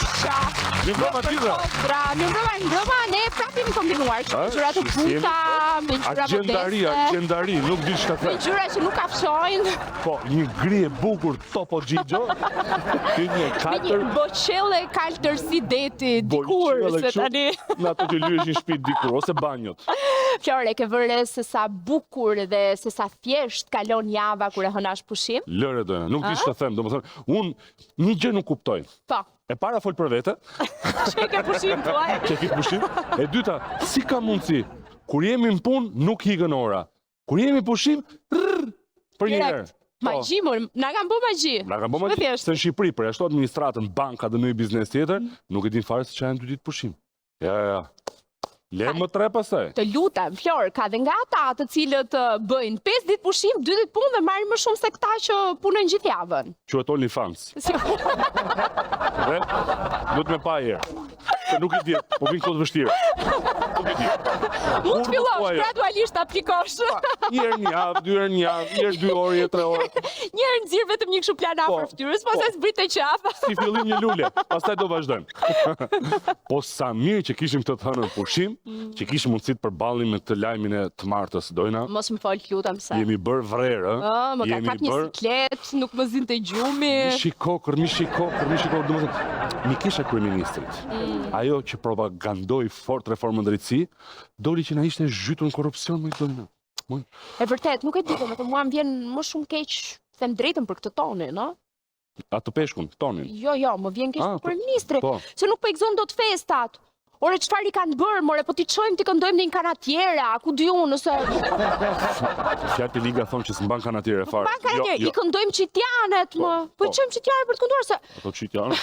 fusha, Mirë mbrëma gjitha. Mbrëma, ne prapë jemi kombinuar. Gjëra të buta, me gjëra Agjendari, nuk di çka me the. gjëra që nuk kafshojnë, Po, një gri e bukur Topo Gjigjo, ky një me një katër boqelle kaltërsi deti dikur, se tani. Në ato që lyeshin shtëpi dikur, ose banjot. Flore, ke vëre se sa bukur dhe se sa thjesht kalon java kur e hënash pushim? Lëre dojna, nuk di ç'të them, domethënë, unë një gjë nuk kuptoj. Po. E para fol për vete, Që ke pushim tuaj? që ki pushim. E dyta, si ka mundësi, kur jemi në punë, nuk higën ora. Kur jemi pushim, për një herë. Magji, na kanë bë magji. Na ka bë magji. Se në Shqipëri, për ashtu administratën, banka dhe në biznes tjetër, nuk e din fare se çajnë 2 ditë pushim. Ja. Le më 3 pastaj. Të lutem, Flor, ka dhe nga ata të cilët bëjnë 5 ditë pushim, 2 ditë punë dhe marrin më shumë se këta që punojnë gjithë javën. Quhet OnlyFans. Dhe duhet me pa herë. Se nuk i di, po vin kohë të vështira. Nuk i di. Mund të fillosh, gradualisht aplikosh. Një herë një javë, 2 herë një javë, një herë 2 orë, 3 orë. Një herë nxirr vetëm një kështu plan afër fytyrës, pastaj zbritë qafë. Si fillim një lule, pastaj do vazhdojmë. Po sa mirë që kishim këtë të hënën pushim, që kishim mundësi të përballemi me të lajmin e të martës, dojna. Mos më fol, lutem se. Jemi bërë vrerë, Më ka kap një siklet, nuk më zinte gjumi. Mi shikokër, domethënë, mi kisha kryeministrit. Ajo që propagandoi fort reformën drejtësi, doli që na ishte zhytur në korrupsion më dojna. E vërtet, nuk e di, domethënë mua më vjen më shumë keq, them drejtën për këtë tonin, ë? Atë peshkun, tonin. Jo, më vjen keq për ministri, po. se nuk po i gëzon dot festat. Ore, çfarë i kanë bërë, more, po ti çojmë ti këndojmë në një kanatiera, ku di unë, nëse... Fjalët e Liga thonë që s'mban kanatiere fare. Mban kanatiere, i këndojmë qitjanet, më. Po i çojmë qitjanet për të kënduar, se... Ato qitjanet,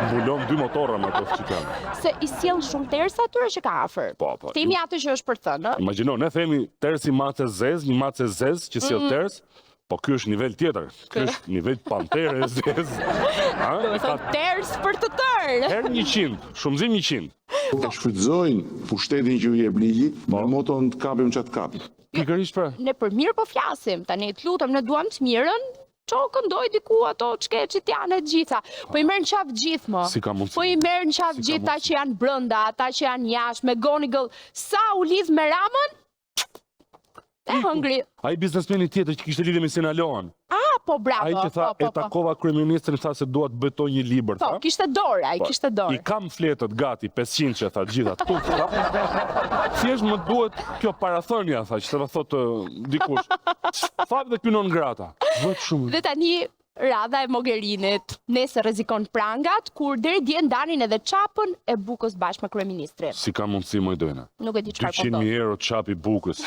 mbulon 2 motorra me ato qitjanet. Se i sjell shumë tersa atyre që ka afër. Po. Themi atë që është për thënë, ë? Imagjino, ne themi tersi mace zez, një mace zez që sjell ters, po ky është nivel tjetër. Ky është nivel pantere zez. Do të thotë ters për të tërë. Herë 100, shumëzim 100. E shfrytëzojnë pushtetin që u jep ligji, me moton të kapim çat kapim. Pikërisht pra. Ne për mirë po flasim, tani të lutem, ne duam të mirën, ço këndoj diku ato çkeçit janë të gjitha. Po i merr në qafë gjithë më. Si ka mundësi? Po i merr në qafë gjithë ata që janë brenda, ata që janë jashtë, me Gonigëll, sa u lidh me Ramën? E hëngri. Ai biznesmeni tjetër që kishte lidhje me Sinaloan. Po bravo. Ai që tha, e takova kryeministrin, tha se dua të bëtoj një libër, tha. Po, kishte dorë, ai kishte dorë. I kam fletët gati, 500 që tha gjitha, tuf, tha. Thjesht më duhet kjo parathënia, tha, që të thotë dikush. Fat dhe ky non grata. Vët shumë. Dhe tani radha e Mogherinit, nesër rrezikon prangat, kur deri dje ndanin edhe çapën e Bukës bashkë me kryeministrin. Si ka mundësi më dojna? Nuk e di çfarë po 200.000 euro çapi Bukës.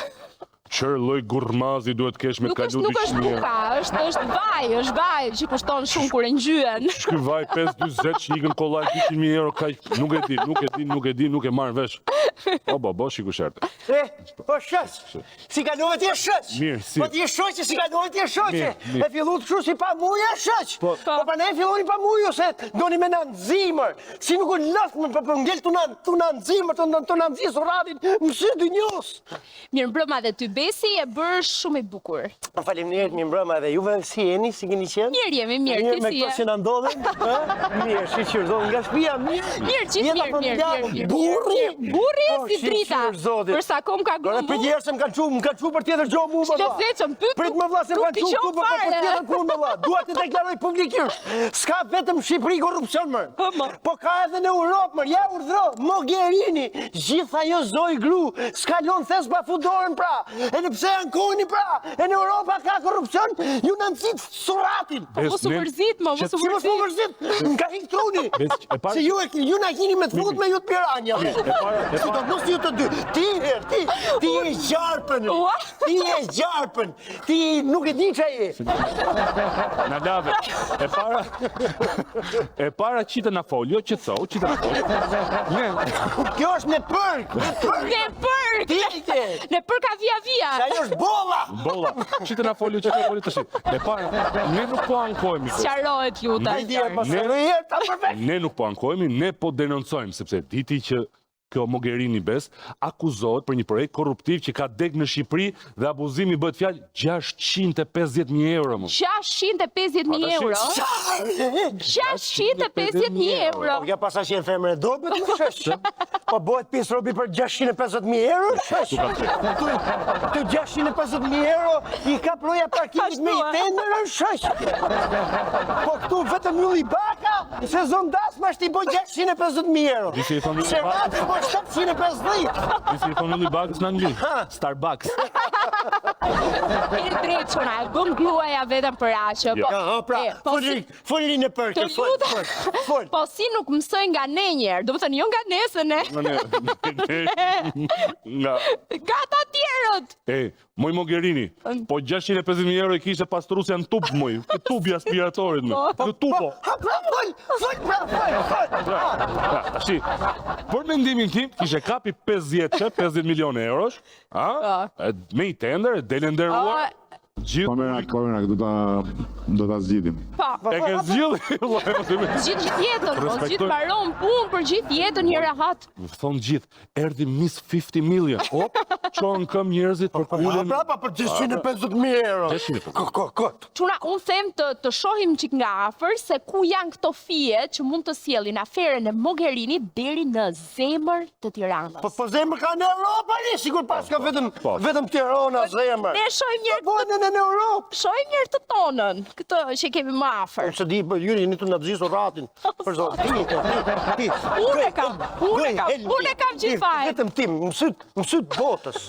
Çfarë lloj gurmazi duhet kesh me kalu 200.000 euro? Nuk është buka, është vaj që kushton shumë kur e ngjyen. Ky vaj 5.40 që ikën kollaj 200.000 euro kaq, nuk e marr vesh. Po, shiku sherte. Po shoq, si kalove ti je shoq. Mirë, si. Po ti je shoq, si kalove ti je shoq. Mirë. E fillu të kështu si pa muja shoq. Po prandaj filloni pa muju se doni me na nximër. Si nuk u lëf më po ngel tu na nximër, tu na nxis radhin, mësy dynjos. Mirë mbrëma dhe ty Besi e bërë shumë i bukur. Faleminderit mi mbrëma dhe juve si jeni, si keni qenë? Mirë jemi, mirë, ti si je? Me këto që na ndodhen, mirë, shiqur zonë nga shtëpia, mirë. Mirë, mirë. Burri si drita. Për sa kom ka grumbu. Për djerë se më kanë çu për tjetër gjo mu, më vlla. Prit më vlla se më kanë çu për tjetër punë, më vlla. Dua të deklaroj publikisht. S'ka vetëm Shqipëri korrupsion më. Po ka edhe në Europë, më. Ja urdhro Mogherini, gjithë ajo zoj gru, s'ka lon thes pa fudorën pra. E në pse ankoni pra, e në Europa ka korrupsion, ju në nëzit suratin. Mos u mërzit, mos u mërzit. Nga hik truni. Se ju na kini me të fut me ju të piranja. Si do nësë ju të dy. Ti e gjarpën. Ti e gjarpën. Ti nuk e di që e. Në lave. E para qitë në folio, që thou, qitë në folio. Kjo është në përk. Në përk. Në përk a via. Sa jo është bolla. Bolla. Qitë në folio të shi. E para, ne nuk po ankojmë. Sqarohet luta. Ne nuk po ankojmë, ne po denoncojmë, sepse diti që kjo Mogherini Bes, akuzohet për një projekt korruptiv që ka dek në Shqipëri dhe abuzimi bëhet fjalë 650.000 euro. 650.000 euro? 650.000 euro? Ja pasa që jenë femër e dobet, më shështë. Po bëhet pjesë robi për 650.000 euro, shështë. Të 650.000 euro i ka proja parkimit me i tender, shështë. Po këtu vetëm Ylli Baka, sezon dasma është i boj 650.000 euro. Serati po 750. Disi i thonë Ylli Bakës në Angli, Starbucks. E drejtë qona, e bëm gluaja vetëm për aqë. Pra, foli në përke, fol. Po si nuk mësoj nga ne njerë, do më thënë jo nga nesën e. Nga ta tjerët. Moj Mogherini, po 650.000 euro i kishe pastrusja në tub, moj. Këtë tubi aspiratorit, moj. Këtë tubo. Tashi, për mendimin tim, kishe kapi 50 milion eurosh, me i tender, dele nderuar, gjithë... Kamera, do ta zgjidhim. E ke zgjidhim? Gjithë jetën, gjithë baron punë për gjithë jetën një rahat. Thonë gjithë, erdi Miss 50 million. Hop, qonë këm njerëzit për kullin... Prapa për 650.000 euro. Quna, unë them të shohim qik nga afer se ku janë këto fije që mund të sjellin aferën e Mogherini deri në zemër të Tiranës. Po zemër ka në Europë, ali, sigur pas ka vetëm Tirana zemër. Ne shohim njërë në Europë. Shohim njërë të tonën, këtë që kemi më afer. Se di, juri, një të në të gjisë ratin. Për zonë, ti. Unë e kam gjithfaj. Vetëm tim, mësyt botës.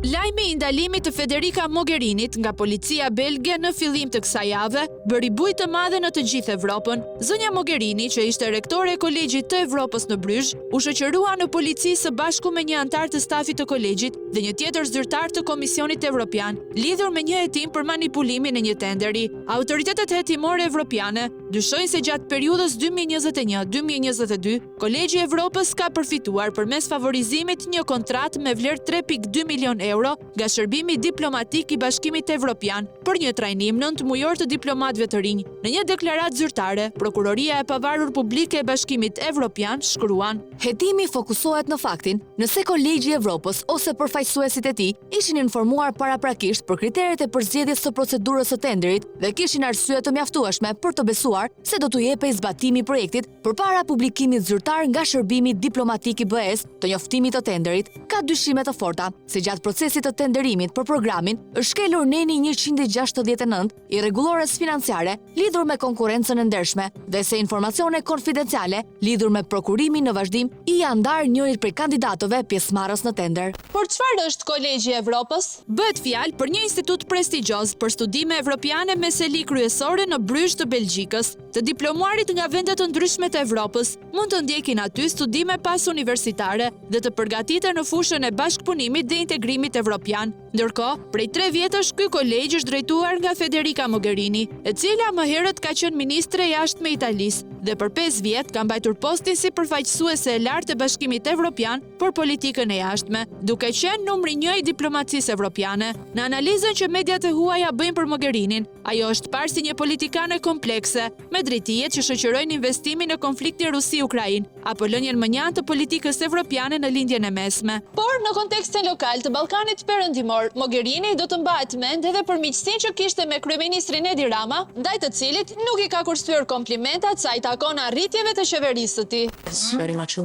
Lajmi i ndalimit të Federica Mogherinit nga policia belge në fillim të kësaj jave bëri bujë të madhe në të gjithë Evropën. Zonja Mogherini, që ishte rektore e Kolegjit të Evropës në Bryzh, u shoqërua në polici së bashku me një antar të stafit të kolegjit dhe një tjetër zyrtar të Komisionit Evropian, lidhur me një hetim për manipulimin e një tenderi. Autoritetet hetimore evropiane dyshojnë se gjatë periudhës 2021-2022, Kolegji i Evropës ka përfituar përmes favorizimit një kontratë me vlerë 3.2 milion euro nga shërbimi diplomatik i Bashkimit Evropian për një trajnim 9 mujor të diplomatëve të rinj. Në një deklaratë zyrtare, Prokuroria e Pavarur Publike e Bashkimit Evropian shkruan: Hetimi fokusohet në faktin nëse Kolegji i Evropës ose përfaqësuesit e tij ishin informuar paraprakisht për kriteret e përzgjedhjes së procedurës së tenderit dhe kishin arsye të mjaftueshme për të besuar se do t'u jepej zbatimi i projektit përpara publikimit zyrtar nga shërbimi diplomatik i BE-s të njoftimit të tenderit. Ka dyshime të forta se gjatë procesit të tenderimit për programin është shkelur neni 169 i rregullores financiare lidhur me konkurrencën e ndershme dhe se informacione konfidenciale lidhur me prokurimin në vazhdim i janë ndarë njërit prej kandidatëve pjesëmarrës në tender. Por çfarë është Kolegji i Evropës? Bëhet fjalë për një institut prestigjioz për studime evropiane me seli kryesore në Bryzh të Belgjikës. Të diplomuarit nga vende të ndryshme të Evropës mund të ndjekin aty studime pas universitare dhe të përgatiten në fushën e bashkëpunimit dhe integrimit evropian. Ndërkohë, prej 3 vjetësh ky kolegj është drejtuar nga Federica Mogherini, e cila më herët ka qenë ministre e jashtme e Italisë dhe për 5 vjet ka mbajtur postin si përfaqësuese e lartë e Bashkimit Evropian për politikën e jashtme, duke qenë numri 1 i diplomacisë evropiane. Në analizën që mediat e huaja bëjnë për Mogherinin, ajo është parë si një politikane komplekse, me drejtijet që shoqërojnë investimin në konfliktin Rusi-Ukrainë, apo lënien mënjan të politikës evropiane në lindjen e mesme. Por në kontekstin lokal të Ballkanit Perëndimor, Mogherini do të mbahet mend edhe për miqësinë që kishte me kryeministrin Edi Rama, ndaj të cilit nuk i ka kursyer komplimentat sa i takon arritjeve të qeverisë së tij.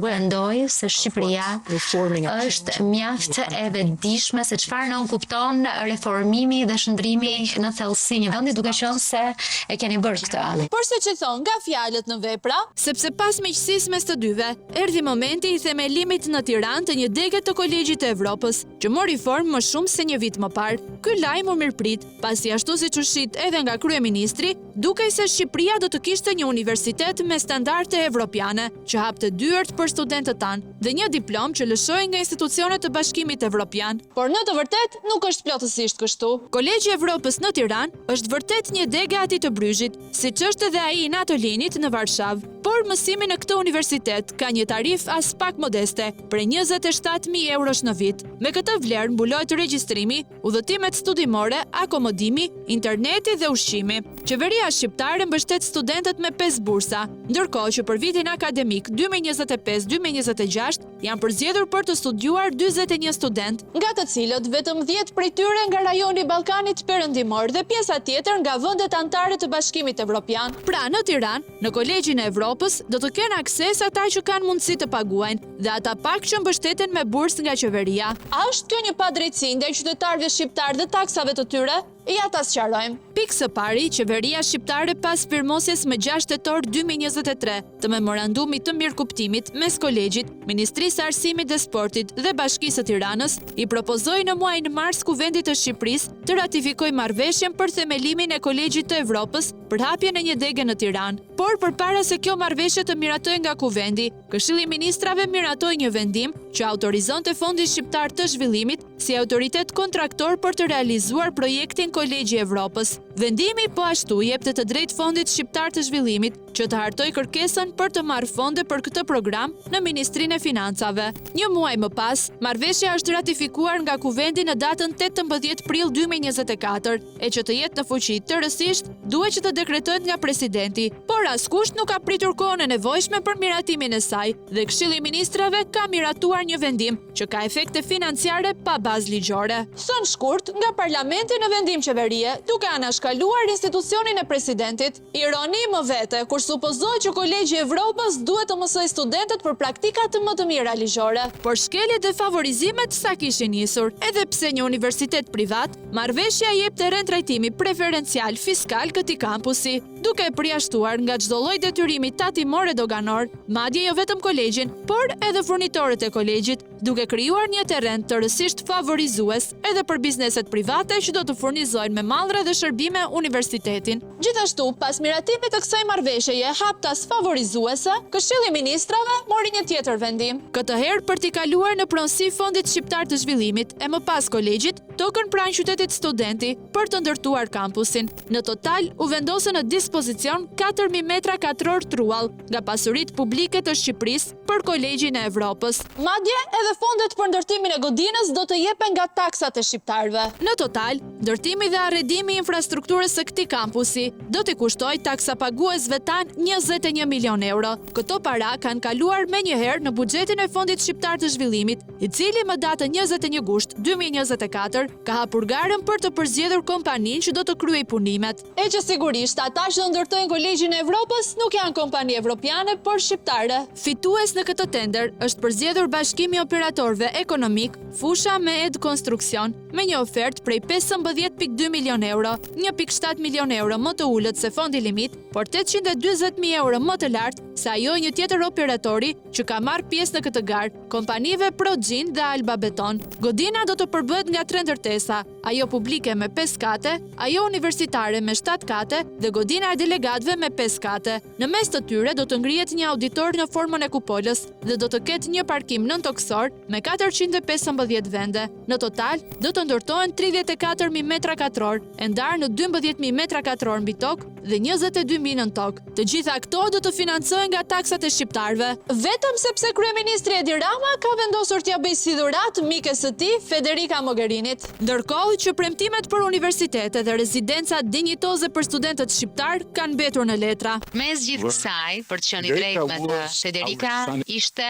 Mendoj se Shqipëria është mjaft e vetëdijshme se çfarë nën kupton reformimi dhe shndrimi në thellësi një vendi, duke qenë se e keni bërë këtë. Por se që thon nga fjalët në vepra, sepse pas miqësisë mes të dyve, erdhi momenti i themelimit në Tiranë të një dege të Kolegjit të Evropës, që mori formë më shumë se një vit më parë. Ky lajm u mirëprit, pasi ashtu siç u shit edhe nga kryeministri, dukej se Shqipëria do të kishte një universitet me standarde evropiane, që hapte dyert për studentët tanë dhe një diplom që lëshoi nga institucionet të Bashkimit Evropian. Por në të vërtet nuk është plotësisht kështu. Kolegji i Evropës në Tiranë është vërtet një dege aty të Bryzhit, siç është edhe ai i NATO-linit në Varshavë. Por por mësimi në këtë universitet ka një tarif as pak modeste, prej 27.000 eurosh në vit. Me këtë vlerë mbulohet regjistrimi, udhëtimet studimore, akomodimi, interneti dhe ushqimi. Qeveria shqiptare mbështet studentët me 5 bursa, ndërkohë që për vitin akademik 2025-2026 janë përzgjedhur për të studiuar 41 student, nga të cilët vetëm 10 prej tyre nga rajoni Ballkanit Perëndimor dhe pjesa tjetër nga vendet anëtare të Bashkimit Evropian. Pra në Tiranë, në Kolegjin e Evropës, do të kenë akses ata që kanë mundësi të paguajnë dhe ata pak që mbështeten me bursë nga qeveria. A është kjo një padrejtësi ndaj qytetarëve shqiptarë dhe taksave të tyre? Ja ta sqarojmë. Pikë së pari, qeveria shqiptare pas firmosjes më 6 tetor 2023 të memorandumit të mirëkuptimit mes Kolegjit, Ministrisë së Arsimit dhe Sportit dhe Bashkisë së Tiranës, i propozoi në muajin mars Kuvendit të Shqipërisë të ratifikojë marrëveshjen për themelimin e Kolegjit të Evropës për hapjen e një dege në Tiranë. Por përpara se kjo marrëveshje të miratojë nga Kuvendi, Këshilli i Ministrave miratoi një vendim që autorizonte Fondin Shqiptar të Zhvillimit si autoritet kontraktor për të realizuar projektin Kolegji i Evropës. Vendimi po ashtu jepte të drejtë Fondit Shqiptar të Zhvillimit që të hartojë kërkesën për të marrë fonde për këtë program në Ministrinë e Financave. Një muaj më pas, marrëveshja është ratifikuar nga Kuvendi në datën 18 prill 2024, e që të jetë në fuqi tërësisht duhet që të dekretohet nga presidenti, por askush nuk ka pritur kohën e nevojshme për miratimin e saj dhe Këshilli i Ministrave ka miratuar një vendim që ka efekte financiare pa bazë ligjore. Son shkurt nga Parlamenti në vendim qeverie, duke anashkaluar institucionin e presidentit. Ironi më vete, kur supozohet që Kolegji i Evropës duhet të mësoj studentët për praktikat më të mira ligjore. Por shkeljet dhe favorizimet sa kishin nisur, edhe pse një universitet privat, marrëveshja jep terren trajtimi preferencial fiskal këtij kampusi, duke e përjashtuar nga çdo lloj detyrimi tatimor e doganor, madje jo vetëm kolegjin, por edhe furnitorët e kolegjit, duke krijuar një terren tërësisht favorizues edhe për bizneset private që do të furnizojnë me mallra dhe shërbime universitetin. Gjithashtu, pas miratimit të kësaj marrëveshjeje haptas favorizuese, Këshilli i Ministrave mori një tjetër vendim. Këtë herë për t'i kaluar në pronësi Fondit Shqiptar të Zhvillimit e më pas kolegjit, tokën pranë qytetit Studenti për të ndërtuar kampusin. Në total u vendosën në dispozicion 4.000 metra katror truall nga pasuritë publike të Shqipërisë për Kolegjin e Evropës. Madje edhe fondet për ndërtimin e godinës do të jepen nga taksat e shqiptarëve. Në total, ndërtimi dhe arredimi i infrastrukturës së këtij kampusi do t'i kushtojë taksapaguesve tan 21 milion euro. Këto para kanë kaluar menjëherë në buxhetin e Fondit Shqiptar të Zhvillimit, i cili më datën 21 gusht 2024 ka hapur garën për të përzgjedhur kompaninë që do të kryejë punimet. E që sigurisht ata që do ndërtojnë Kolegjin e Evropës nuk janë kompani evropiane, por shqiptare. Fitues në këtë tender është përzgjedhur Bashkimi i Operatorëve Ekonomik, fusha me Ed Konstruksion, me një ofertë prej 15.2 milion euro, 1.7 milion euro më të ulët se fondi limit, por 820.000 euro më të lartë se ajo një tjetër operatori që ka marrë pjesë në këtë garë, kompanive Progjin dhe Alba Beton. Godina do të përbëhet nga 3 ndërtesa, ajo publike me 5 kate, ajo universitare me 7 kate dhe godina e delegatëve me 5 kate. Në mes të tyre do të ngrihet një auditor në formën e kupolës dhe do të ketë një parkim nëntoksor me 415 vende. Në total, do të ndërtohen 34.000 metra katror, e ndarë në 12.000 metra katror mbi tokë dhe 22.000 nën tokë. Të gjitha këto do të financohen nga taksat e shqiptarëve. Vetëm sepse kryeministri Edi Rama ka vendosur t'ia bëjë si dhuratë mikes së tij, Federica Mogherinit. Ndërkohë që premtimet për universitete dhe rezidenca dinjitoze për studentët shqiptar kanë mbetur në letra. Mes gjithë kësaj, për të qenë i drejtë me të, Federica ishte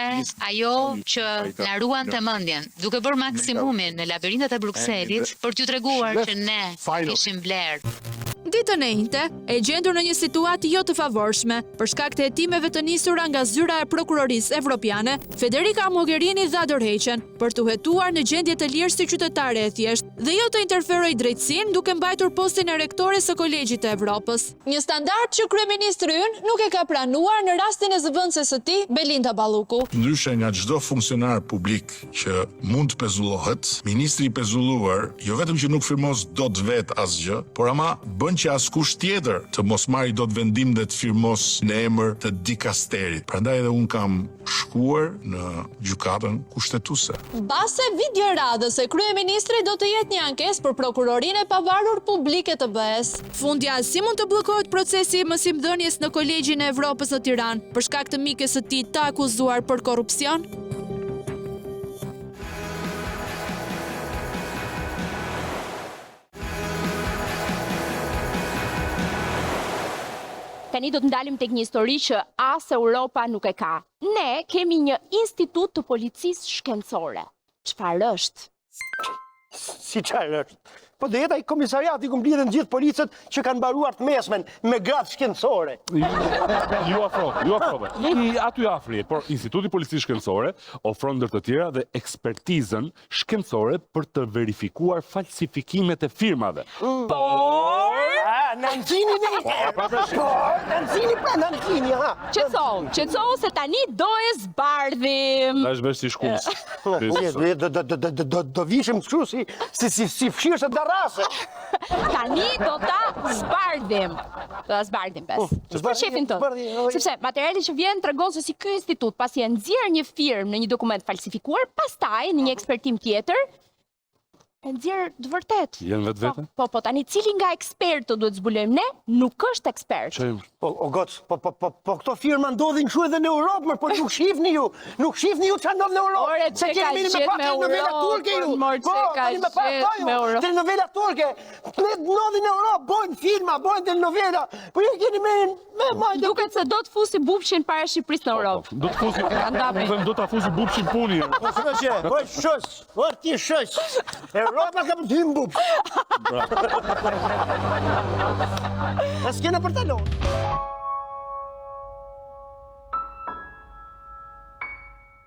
ajo që na ruante mendjen, duke bërë maksimumin në labirintet e Brukselit për t'ju treguar që ne kishim vlerë. Ditën e njëjtë, e gjendur në një situatë jo të favorshme, për shkak të hetimeve të nisura nga zyra e prokurorisë evropiane, Federica Mogherini dha dorëheqjen për t'u hetuar në gjendje të lirë si qytetare e thjeshtë dhe jo të interferojë drejtësinë duke mbajtur postin e rektores së Kolegjit të Evropës. Një standard që kryeministri ynë nuk e ka pranuar në rastin e zëvendëses së tij, Belinda Balluku. Ndryshe nga çdo funksionar publik që mund të pezullohet, ministri i pezulluar jo vetëm që nuk firmos dot vet asgjë, por ama bën që askush tjetër të mos marrë dot vendim dhe të firmos në emër të dikasterit. Prandaj edhe un kam shkuar në gjykatën kushtetuese. Mbase video radhës e kryeministri do të jetë një ankesë për prokurorinë e pavarur publike të BE-s. Fundja, si mund të bllokohet procesi i mësimdhënies në Kolegjin e Evropës në Tiranë për shkak të mikes së tij të akuzuar për korrupsion? Tani do të ndalim tek një histori që as Europa nuk e ka. Ne kemi një institut të policisë shkencore. Çfarë është? Si çfarë është? Po do jetë ai komisariati ku mblidhen gjithë policët që kanë mbaruar të mesmen me gradë shkencore. Ju afrove. Aty afri, por Instituti Policisë Shkencore ofron ndër të tjera dhe ekspertizën shkencore për të verifikuar falsifikimet e firmave. Nënçini ha. Qetësohu se tani do e zbardhim. Tash vesh si shkullës. Do vishim kështu si fshirë të darrase. Tani do ta zbardhim. Do ta zbardhim bes. Shefin tonë. Sepse materiali që vjen tregon se si ky institut pasi e nxjerr një firmë në një dokument falsifikuar, pastaj në një ekspertim tjetër e nxjerr të vërtet. Jenë vetë? Po, tani cili nga ekspertët duhet zbulojmë ne, nuk është ekspert. O goc, po këto firma ndodhin kështu edhe në Europë, por nuk shihni ju. Nuk shihni ju çfarë ndodh në Europë. Ore, se kemi me pak telenovela turke ju. Tani me pak telenovela turke. Ne ndodhin në Europë, bojnë filma, bojnë telenovela. Po ju keni me majtë. Duket se do të fusi bubshin para Shqipërisë në Europë. Do ta fusi bubshin puni. Po shosh, ti shosh. Europa ka për të hymë bubsh. A s'kena për talon.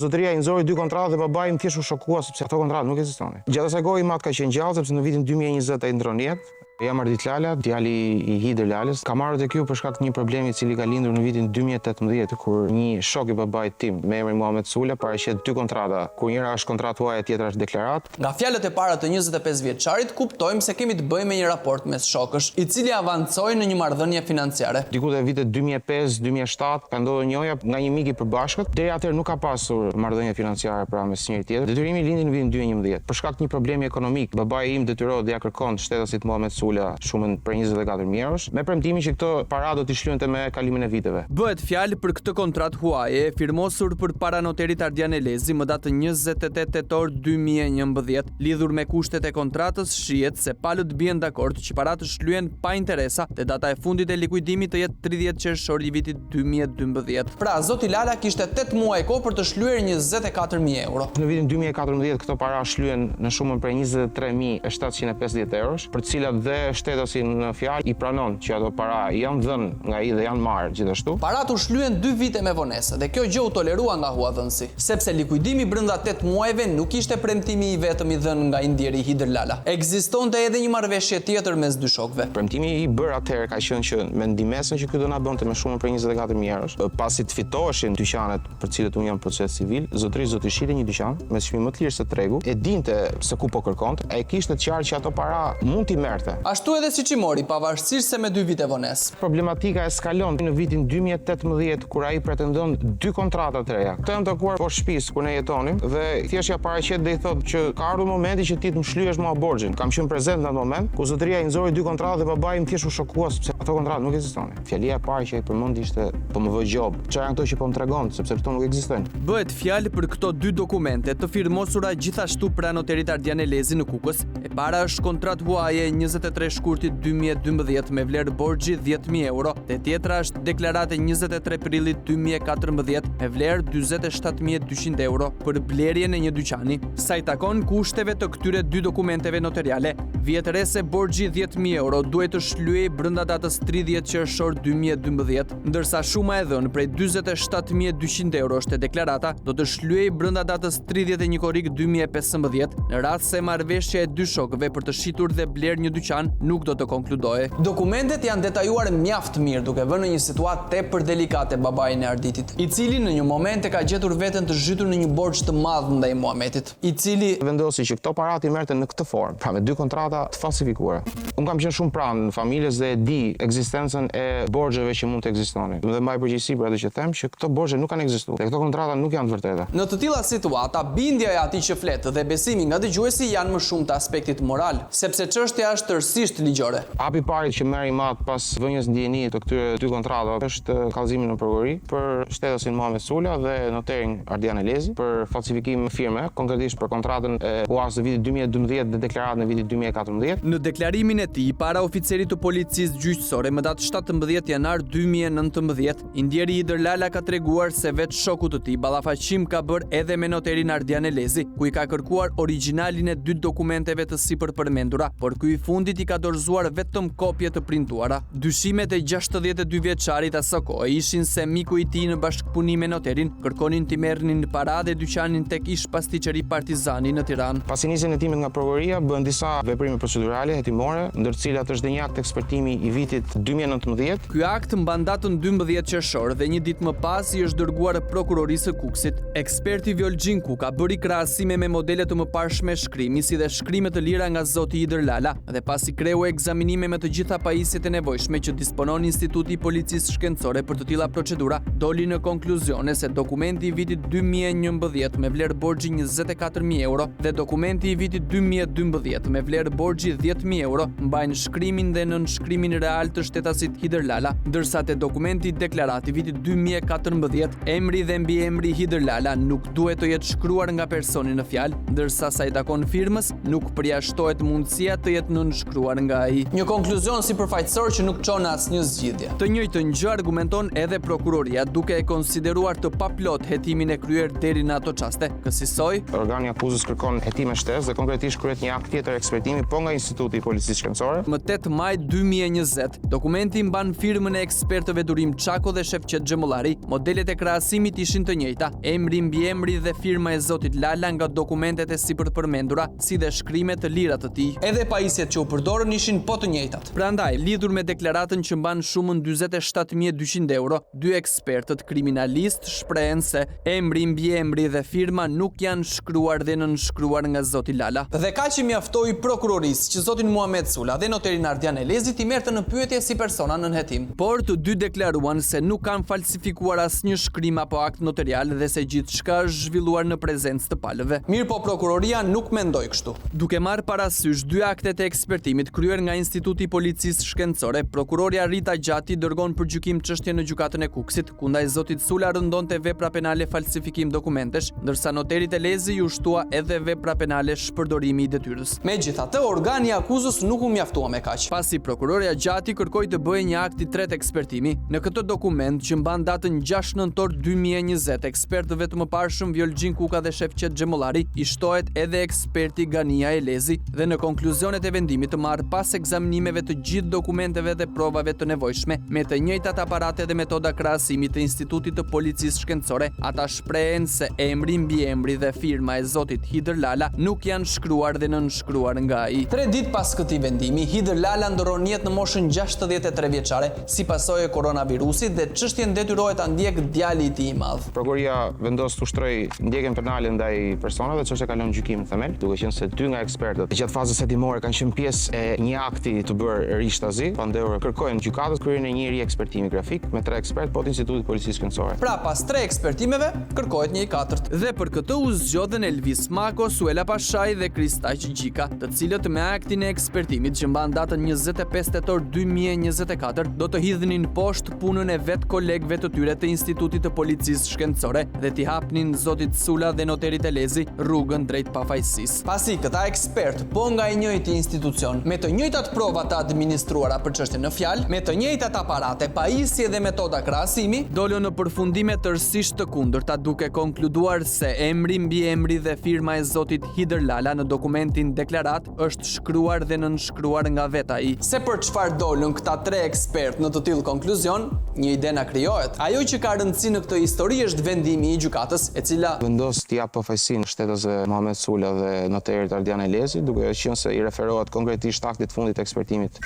Zotëria i nxori 2 kontratë dhe babai më thjesht u shokua sepse ato kontratë nuk ekzistonin. Gjatë asaj kohe i mat ka qenë gjallë sepse në vitin 2020 ai ndron jetë. Jam Ardit Lala, djali i Hider Lalës. Ka marrë te ky për shkak të një problemi i cili ka lindur në vitin 2018 kur një shok i babait tim me emrin Muhamet Sula paraqet 2 kontrata, kur njëra është kontratë huaje, tjetra është deklarat. Nga fjalët e para të 25 vjeçarit kuptojmë se kemi të bëjmë me një raport mes shokësh, i cili avancoi në një marrëdhënie financiare. Diku te vitet 2005-2007 ka ndodhur njoja nga një mik i përbashkët. Deri atëherë nuk ka pasur marrëdhënie financiare pra mes njëri tjetrit. Detyrimi lindi në vitin 2011. Për shkak të një problemi ekonomik, babai im detyrohet dhe ja kërkon shtetasit Muhamet Sula shumën për 24.000 eurosh, me premtimin që këto para do t'i shlyente me kalimin e viteve. Bëhet fjalë për këtë kontratë huaje, firmosur përpara noterit Ardian Elezi më datë 28 tetor 2011, lidhur me kushtet e kontratës, shihet se palët bien dakord që paratë shlyen pa interesa dhe data e fundit e likuidimit të jetë 30 qershor i vitit 2012. Pra, zoti Lala kishte 8 muaj kohë për të shlyer 24.000 euro. Në vitin 2014 këto para shlyen në shumën për 23.750 eurosh, për cilat dhe shtetosi në fjalë i pranon që ato para janë dhënë nga ai dhe janë marrë gjithashtu. Parat u shlyen 2 vite me vonesë dhe kjo gjë u tolerua nga huadhënësi, sepse likuidimi brenda 8 muajve nuk ishte premtimi i vetëm i dhënë nga indjeri Hider Lala. Ekzistonte edhe një marrëveshje tjetër mes dy shokëve. Premtimi i bërë atëherë ka qenë që me ndihmesën që ky do na bënte me shumën për 24.000 eurosh, pasi të fitoheshin dyqanet për cilët unë jam proces civil, zotëri do të shite një dyqan me çmim më të lirë se tregu, e dinte se ku po kërkonte, ai kishte qartë që ato para mund t'i merrte. Ashtu edhe siç i mori, pavarësisht se me 2 vite vonesë. Problematika eskalon në vitin 2018 kur ai pretendon 2 kontrata të reja. Këto janë takuar poshtë shtëpisë ku ne jetonim dhe thjesht ja paraqet dhe i thotë që ka ardhur momenti që ti të më shlyesh mua borxhin. Kam qenë prezent në atë moment ku zotëria i nxori 2 kontrata dhe babai më thjesht u shokua sepse ato kontratë nuk ekzistonin. Fjalia e parë që ai përmendi ishte po më vë gjob. Çfarë janë ato që po më tregon sepse këto nuk ekzistojnë. Bëhet fjalë për këto 2 dokumente të firmosura gjithashtu pranë noterit Ardian Elezi në Kukës. E para është kontratë huaje 23 shkurtit 2012 me vlerë borxhi 10.000 euro, dhe tjetra është deklarate 23 prillit 2014 me vlerë 47.200 euro për blerjen e një dyqani. Sa i takon kushteve të këtyre 2 dokumenteve notariale, vjet re se borxhi 10.000 euro duhet të shlyhej brenda datës 30 qershor 2012, ndërsa shuma e dhënë prej 47.200 euro është deklarata do të shlyhej brenda datës 31 korrik 2015 në rast se marrëveshja e 2 shokëve për të shitur dhe bler një dyqan nuk do të konkludoje. Dokumentet janë detajuar mjaft mirë, duke vënë në një situatë tepër delikate babain e Arditit, i cili në një moment e ka gjetur veten të zhytur në një borxh të madh ndaj Muhametit, i cili vendosi që këto parat i merrte në këtë formë, pra me 2 kontrata të falsifikuara. Unë kam qenë shumë pranë në familjes dhe e di ekzistencën e borxheve që mund të ekzistonin. Dhe mbaj përgjegjësi për atë që them që këto borxhe nuk kanë ekzistuar. Dhe këto kontrata nuk janë të vërteta. Në të tilla situata, bindja e atij që flet dhe besimi nga dëgjuesi janë më shumë të aspektit moral, sepse çështja është tërësisht ligjore. Hapi i parë që merr i madh pas vënjes ndjeni të këtyre 2 kontratave është kallëzimi në prokurori për shtetasin Muhamet Sula dhe noterin Ardian Elezi për falsifikim firme, konkretisht për kontratën e UAS të vitit 2012 dhe deklaratën e vitit 2014. Në deklarimin e tij para oficerit të policisë gjyqësore më datë 17 janar 2019, indjeri Hider Lala ka treguar se vetë shoku të tij ballafaqim ka bërë edhe me noterin Ardian Elezi, ku i ka kërkuar origjinalin e 2 dokumenteve të sipërpërmendura, por ky i fundit i ka dorëzuar vetëm kopje të printuara. Dyshimet e 62 vjeçarit asaj kohe ishin se miku i tij në bashkëpunim me noterin kërkonin t'i merrnin para dhe dyqanin tek ish pastiqeri Partizani në Tiranë. Pasi nisën hetimet nga prokuroria, bën disa veprime procedurale hetimore, ndër të cilat është dhe një akt ekspertimi i vitit 2019. Ky akt mban datën 12 qershor dhe një ditë më pas i është dërguar prokurorisë së Kukësit. Eksperti Vjollxhin Kuka bëri krahasime me modele të mëparshme shkrimi si dhe shkrime të lira nga zoti Hider Lala dhe pasi kreu ekzaminime me të gjitha pajisjet e nevojshme që disponon Instituti i Policisë Shkencore për të tilla procedura, doli në konkluzione se dokumenti i vitit 2011 me vlerë borxhi 24.000 euro dhe dokumenti i vitit 2012 me vlerë borxhi 10.000 euro mbajnë shkrimin dhe nënshkrimin real të shtetasit Hider Lala, ndërsa te dokumenti deklarat i vitit 2014 emri dhe mbiemri Hider Lala nuk duhet të jetë shkruar nga personi në fjalë, ndërsa sa i takon firmës nuk përjashtohet mundësia të jetë nënshkruar nga ai. Një konkluzion sipërfaqësor që nuk çon asnjë zgjidhje. Të njëjtën gjë argumenton edhe prokuroria, duke e konsideruar të paplot hetimin e kryer deri në ato çaste. Kësaj organi akuzës kërkon hetime shtesë dhe konkretisht kryet një akt tjetër ekspertimi po nga Instituti i Policisë Shkencore. Më 8 maj 2020, dokumenti mban firmën e ekspertëve Durim Çako dhe Shefqet Xhemollari. Modelet e krahasimit ishin të njëjta, emri, mbiemri dhe firma e zotit Lala nga dokumentet e sipërpërmendura, si dhe shkrimet të lira të tij. Edhe pajisjet që u përdorën ishin po të njëjtat. Prandaj, lidhur me deklaratën që mban shumën 47.200 euro, 2 ekspertët kriminalist shprehen se emri, mbiemri dhe firma nuk janë shkruar dhe nënshkruar nga zoti Lala. Dhe kaq i mjaftoi prokurorisë që zotin Muhamet Sula dhe noterin Ardian Elezi t'i merrte në pyetje si persona nën hetim. Por të dy deklaruan se nuk kanë falsifikuar asnjë shkrim apo akt notarial dhe se gjithçka është zhvilluar në prezencë të palëve. Mirë po prokuroria nuk mendoi kështu. Duke marrë parasysh 2 aktet e ekspertimit kryer nga Instituti i Policisë Shkencore, prokuroria Rita Gjati dërgon për gjykim çështjen në gjykatën e Kukësit, ku ndaj zotit Sula rëndonte vepra penale falsifikim dokumentesh, ndërsa noterit Elezi u shtua edhe vepra penale shpërdorimi i detyrës. Megjithatë, organi i akuzës nuk u mjaftua me kaq. Pasi prokuroria Gjati kërkoi të bëjë një akt i tretë ekspertimi, në këtë dokument që mban datën 6 nëntor 2020, ekspertëve të mëparshëm Vjollxhin Kuka dhe Shefqet Xhemollari i shtohet edhe eksperti Gania Elezi dhe në konkluzionet e vendimit të marrë pas ekzaminimeve të gjithë dokumenteve dhe provave të nevojshme me të njëjtat aparate dhe metoda krahasimi të Institutit të Policisë Shkencore, ata shprehen se emri, mbiemri dhe firma e zotit Hider Lala nuk janë shkruar dhe nënshkruar nga ai. 3 ditë pas këtij vendimi, Hider Lala ndron jetë në moshën 63 vjeçare si pasojë e koronavirusit dhe çështjen detyrohet ta ndjek djali i tij i madh. Prokuroria vendos të ushtrojë ndjekjen penale ndaj personave, çështja ka lënë gjykim në themel, duke qenë se 2 nga ekspertët gjatë fazës hetimore kanë qenë pjesë e një akti të bërë rishtazi, pandehur kërkojnë gjykatës kryerjen e një riekspertimi grafik me 3 ekspertë po të Institutit të Policisë Shkencore. Pra pas 3 ekspertimeve kërkohet një i katërt. Dhe për këtë u zgjodhen Elvis Mako, Suela Pashaj dhe Kristaq Gjika, të cilët me aktin e ekspertimit që mban datën 25 tetor 2024 do të hidhnin poshtë punën e vet kolegëve të tyre të Institutit të Policisë Shkencore dhe t'i hapnin zotit Sula dhe noterit Elezi rrugën drejt pafajësisë. Pasi këta ekspert po nga i njëjti institucion, me të njëjtat prova të administruara për çështjen në fjalë, me të njëjtat aparate, pajisje dhe metoda krahasimi, dolën në përfundime tërësisht të kundërta, duke konkluduar se emri, mbiemri dhe firma e zotit Hider Lala në dokumentin deklarat është shkruar dhe nënshkruar nga vet ai. Se për çfarë dolën këta 3 ekspert në të tillë konkluzion, një ide na krijohet. Ajo që ka rëndësi në këtë histori është vendimi i gjykatës, e cila vendos t'i jap pafajësinë shtetasve Muhamet Sula dhe noterit Ardian Elezi kazi, duke qenë se i referohet konkretisht aktit fundit të ekspertimit.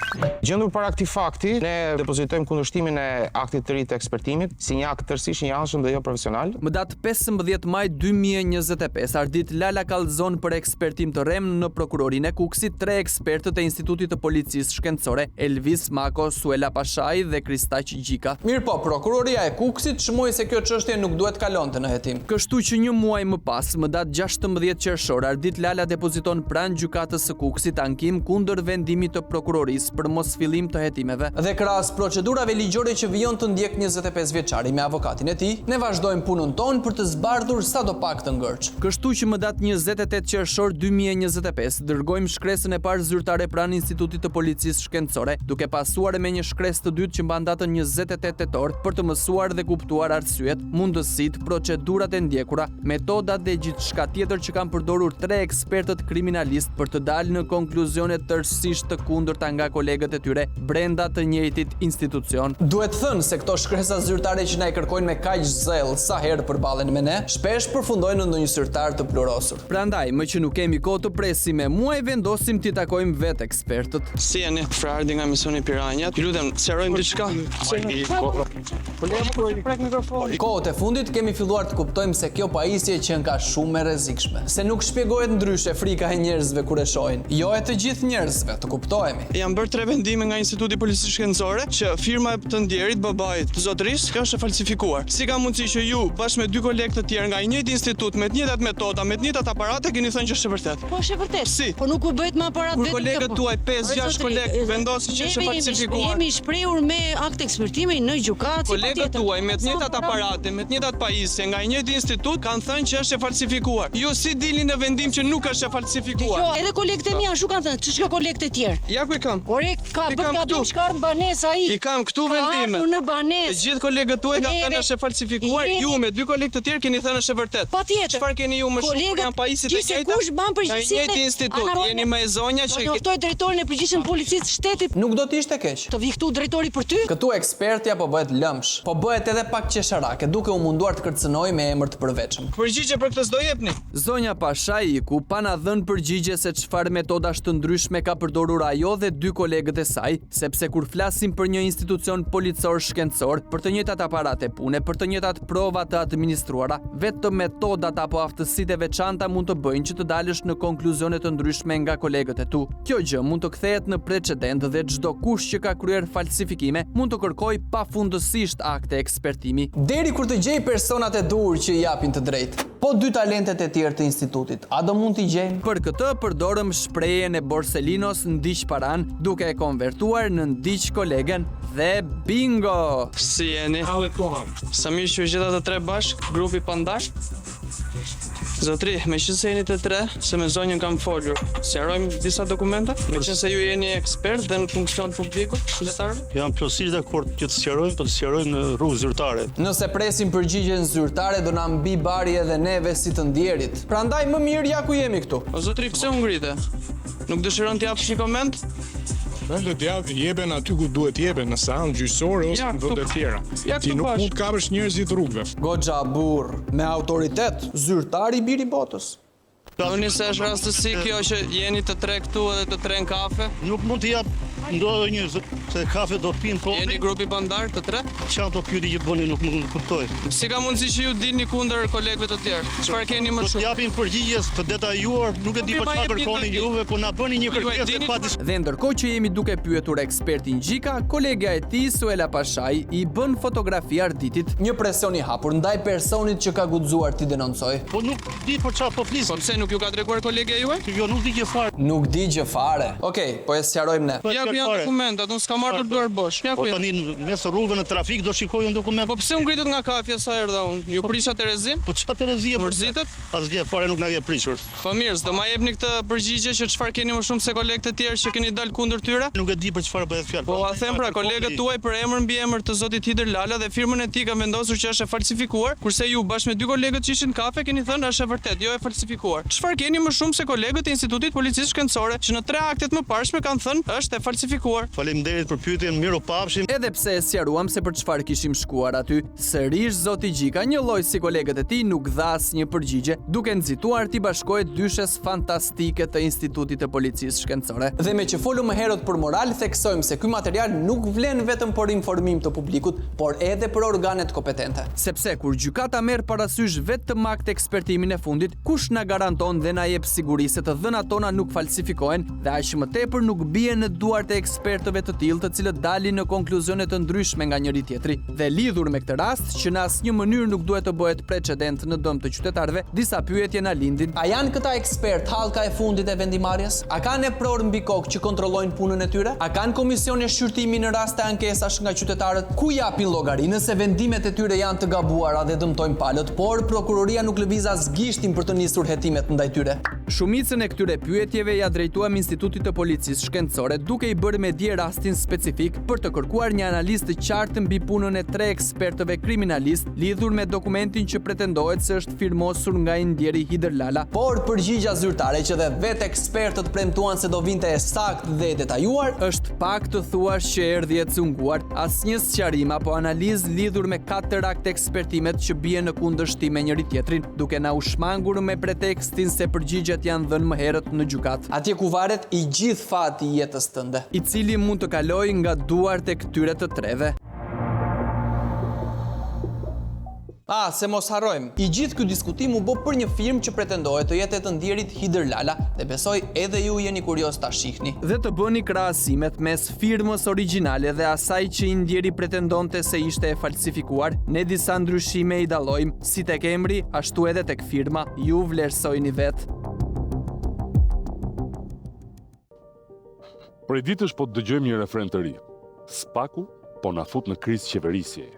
Gjendur para këtij fakti, ne depozitojmë kundërshtimin e aktit të ri të ekspertimit si një akt tërësisht njëanshëm dhe jo profesional. Më datë 15 maj 2025, ardit Lala Kallzon për ekspertim të rem në prokurorinë e Kukësit 3 ekspertët e Institutit të Policisë Shkencore, Elvis Mako, Suela Pashaj dhe Kristaq Gjika. Mirë po, prokuroria e Kukësit shmoi se kjo çështje nuk duhet kalonte në hetim. Kështu që një muaj më pas, më datë 16 qershor, ardit Lala depoziton pranë gjykatës së Kukësit ankim kundër vendimit të prokurorisë për mos fillim të hetimeve. Dhe krahas procedurave ligjore që vijon të ndjek 25 vjeçari me avokatin e tij, ne vazhdojmë punën tonë për të zbardhur sadopak të ngërç. Kështu që më datë 28 qershor 2025, dërgojmë shkresën e parë zyrtare pranë Institutit të Policisë Shkencore, duke pasuar me një shkresë të dytë që mban datën 28 tetor për të mësuar dhe kuptuar arsyet, mundësitë, procedurat e ndjekura, metodat dhe gjithçka tjetër që kanë përdorur 3 ekspertët kriminalist për të dalë në konkluzione tërësisht të kundërta nga kolegët e tyre brenda të njëjtit institucion. Duhet thënë se këto shkresa zyrtare që na i kërkojnë me kaq zell sa herë përballen me ne, shpesh përfundojnë në ndonjë zyrtar të plurosur. Prandaj, më që nuk kemi kohë të presim me muaj, vendosim t'i takojmë vetë ekspertët. Si jeni? Ardhi nga misioni Piranjat. Ju lutem, sqarojmë diçka. Kohët e fundit kemi filluar të kuptojmë se kjo pajisje që ka shumë e rrezikshme. Se nuk shpjegohet ndryshe frika e njerëzve kur e shohin. Jo e të gjithë njerëzve, të kuptohemi. Janë bërë 3 vendime nga Instituti Policisë Shkencore që firma e të ndjerit, babait të zotërisë, ka është e falsifikuar. Si ka mundësi që ju, bashkë me 2 kolegë të tjerë nga i njëjti institut, me të njëjtat metoda, me të njëjtat aparate, keni thënë që është e vërtetë? Po, është e vërtetë. Si? Po nuk u bëhet me aparat vetëm. Kur kolegët tuaj 5-6 kolegë vendosin që është e falsifikuar. Jemi shprehur me akt ekspertimi në gjykatë. Kolegët tuaj me të njëjtat aparate, me të njëjtat pajisje nga i njëjti institut kanë thënë që është e falsifikuar. Ju si dilni në vendim që nuk është e falsifikuar? Jo, edhe kolegët e mi ashtu kanë thënë, ç'ka kolegët e tjerë? Ja ku i kam? Ore, ka bërë çka në banesë ai. I kam këtu vendime. Në banesë. Të gjithë kolegët tuaj kanë thënë është e falsifikuar. Ju me 2 kolegë të tjerë keni thënë është e vërtetë. Patjetër. Çfarë keni ju më shumë kur janë pajisjet e njëjta? Kush ban përgjegjësinë? Në njëjti institut, jeni më e zonja që njoftoj drejtorin e përgjithshëm të policisë shtetit. Nuk do të ishte keq. Të vi këtu drejtori për ty? Këtu ekspertja po bëhet lëmsh, po bëhet edhe pak qesharake, duke u munduar të kërcënojë me emër të përveçëm. Përgjigje për këtë s'do jepni? Zonja Pashaiku pa na dhënë përgjigje se çfarë metodash të ndryshme ka përdorur ajo dhe 2 kolegët e saj, sepse kur flasim për një institucion policor shkencor, për të njëjtat aparate pune, për të njëjtat prova të administruara, vetëm metodat apo aftësitë e veçanta mund të bëjnë që të dalësh në konkluzione të ndryshme nga kolegët e tu. Kjo gjë mund të kthehet në precedent dhe çdo kush që ka kryer falsifikime mund të kërkojë pafundësisht akte ekspertimi, deri kur të gjej personat e duhur që i japin të drejtë. Po 2 talentet e tjerë të institutit, a do mund t'i gjejmë? Për këtë përdorëm shprehjen e Borselinos ndiq paran, duke e konvertuar në ndiq kolegen dhe bingo! Si jeni? Sa mirë që u gjeta të 3 bashk, grupi pandar? Zotri, me që se jeni të 3, se me zonjën kam folur, sqarojmë disa dokumenta? Me që se ju jeni ekspert dhe në funksion publiku, qytetarëve? Jam plotësisht dakord që të sqarojmë, po të sqarojmë në rrugë zyrtare. Nëse presim përgjigjen zyrtare, do na mbi bari edhe neve si të ndjerit. Prandaj më mirë ja ku jemi këtu. O zotri, pse u ngrite? Nuk dëshiron të japësh një koment? Në të jeben aty ku duhet jeben, në seancë gjyqësore ose në vende të tjera. Ti nuk mund të kapësh njerëzit rrugëve. Goxha burr, me autoritet, zyrtari biri botës. Doni se është rastësi kjo që jeni të 3 këtu edhe të 3 në kafe? Nuk mund të jap ndonjë se kafe do pinë po. Jeni grupi pandar të 3? Çfarë do pyeti që bëni nuk mund të kuptoj. Si ka mundësi që ju dilni kundër kolegëve të tjerë? Çfarë keni më shumë? Do t'japim përgjigje të detajuar, nuk e di për çfarë kërkoni juve, po na bëni një kërkesë pa diskutim. Dhe ndërkohë që jemi duke pyetur ekspertin Gjika, kolegja e tij Suela Pashaj i bën fotografi arditit. Një presion i hapur ndaj personit që ka guxuar t'i denoncoj. Po nuk di për çfarë po flisim. Po pse nuk ju ka treguar kolegja juaj? Jo, nuk di gjë fare. Nuk di gjë fare. Okej, po e sqarojmë ne. Ja ku janë dokumentat, unë s'kam marrë duar bosh. Ja ku janë. Po tani mes rrugëve në trafik do shikojmë dokument. Po pse u ngritët nga kafja sa erdha unë? Ju prisha Terezin? Po çfarë Terezie? Mërzitet? Asgjë fare nuk na ke prishur. Po mirë, s'do ma jepni këtë përgjigje që çfarë keni më shumë se kolegët e tjerë që keni dalë kundër tyre? Nuk e di për çfarë bëhet fjalë. Po a them pra kolegët tuaj për emër mbi emër të zotit Hider Lala dhe firmën e tij kanë vendosur që është e falsifikuar, kurse ju bashkë me 2 kolegët që ishin në kafe keni thënë është e vërtetë, jo e falsifikuar. Çfarë keni më shumë se kolegët e Institutit Policisë Shkencore që në 3 aktet më parshme kanë thënë është e falsifikuar? falsifikuar. Faleminderit për pyetjen, miropafshim. Edhe pse e sqaruam se për çfarë kishim shkuar aty, sërish zoti Gjika, një lloj si kolegët e tij, nuk dha asnjë përgjigje, duke nxituar t'i bashkohet dyshes fantastike të Institutit të Policisë Shkencore. Dhe me që folum më herët për moral, theksojmë se ky material nuk vlen vetëm për informim të publikut, por edhe për organet kompetente. Sepse kur gjykata merr parasysh vetëm akt ekspertimin e fundit, kush na garanton dhe na jep siguri se të dhënat tona nuk falsifikohen dhe aq më tepër nuk bie në duart e ekspertëve të tillë të cilët dalin në konkluzione të ndryshme nga njëri tjetri. Dhe lidhur me këtë rast, që në asnjë mënyrë nuk duhet të bëhet precedent në dëm të qytetarëve, disa pyetje na lindin. A janë këta ekspert hallka e fundit e vendimarrjes? A kanë pror mbi kokë që kontrollojnë punën e tyre? A kanë komisione shqyrtimi në raste ankesash nga qytetarët? Ku japin llogari nëse vendimet e tyre janë të gabuara dhe dëmtojnë palët, por prokuroria nuk lëviz as gishtin për të nisur hetimet ndaj tyre? Shumicën e këtyre pyetjeve ja drejtuam Institutit të Policisë Shkencore, duke i bërë me dje rastin specifik për të kërkuar një analizë të qartë mbi punën e 3 ekspertëve kriminalist lidhur me dokumentin që pretendohet se është firmosur nga i ndjeri Hider Lala. Por përgjigja zyrtare që dhe vetë ekspertët premtuan se do vinte e saktë dhe e detajuar, është pak të thuash që erdhi e cunguar, asnjë sqarim apo analizë lidhur me 4 akt ekspertimet që bie në kundërshtim me njëri tjetrin, duke na u shmangur me pretekstin se përgjigjet janë dhënë më herët në gjykat. Atje ku varet i gjithë fati i jetës tënde, i cili mund të kalojë nga duart e këtyre të treve. Se mos harrojmë, i gjithë ky diskutim u bë për një firmë që pretendohet të jetë e të ndjerit Hider Lala dhe besoj edhe ju jeni kurioz ta shihni. Dhe të bëni krahasimet mes firmës origjinale dhe asaj që i ndjeri pretendonte se ishte e falsifikuar, ne disa ndryshime i dallojmë, si tek emri, ashtu edhe tek firma, ju vlerësojini vetë. Prej ditësh po dëgjojmë një refren të ri. Spaku po na fut në krizë qeverisje.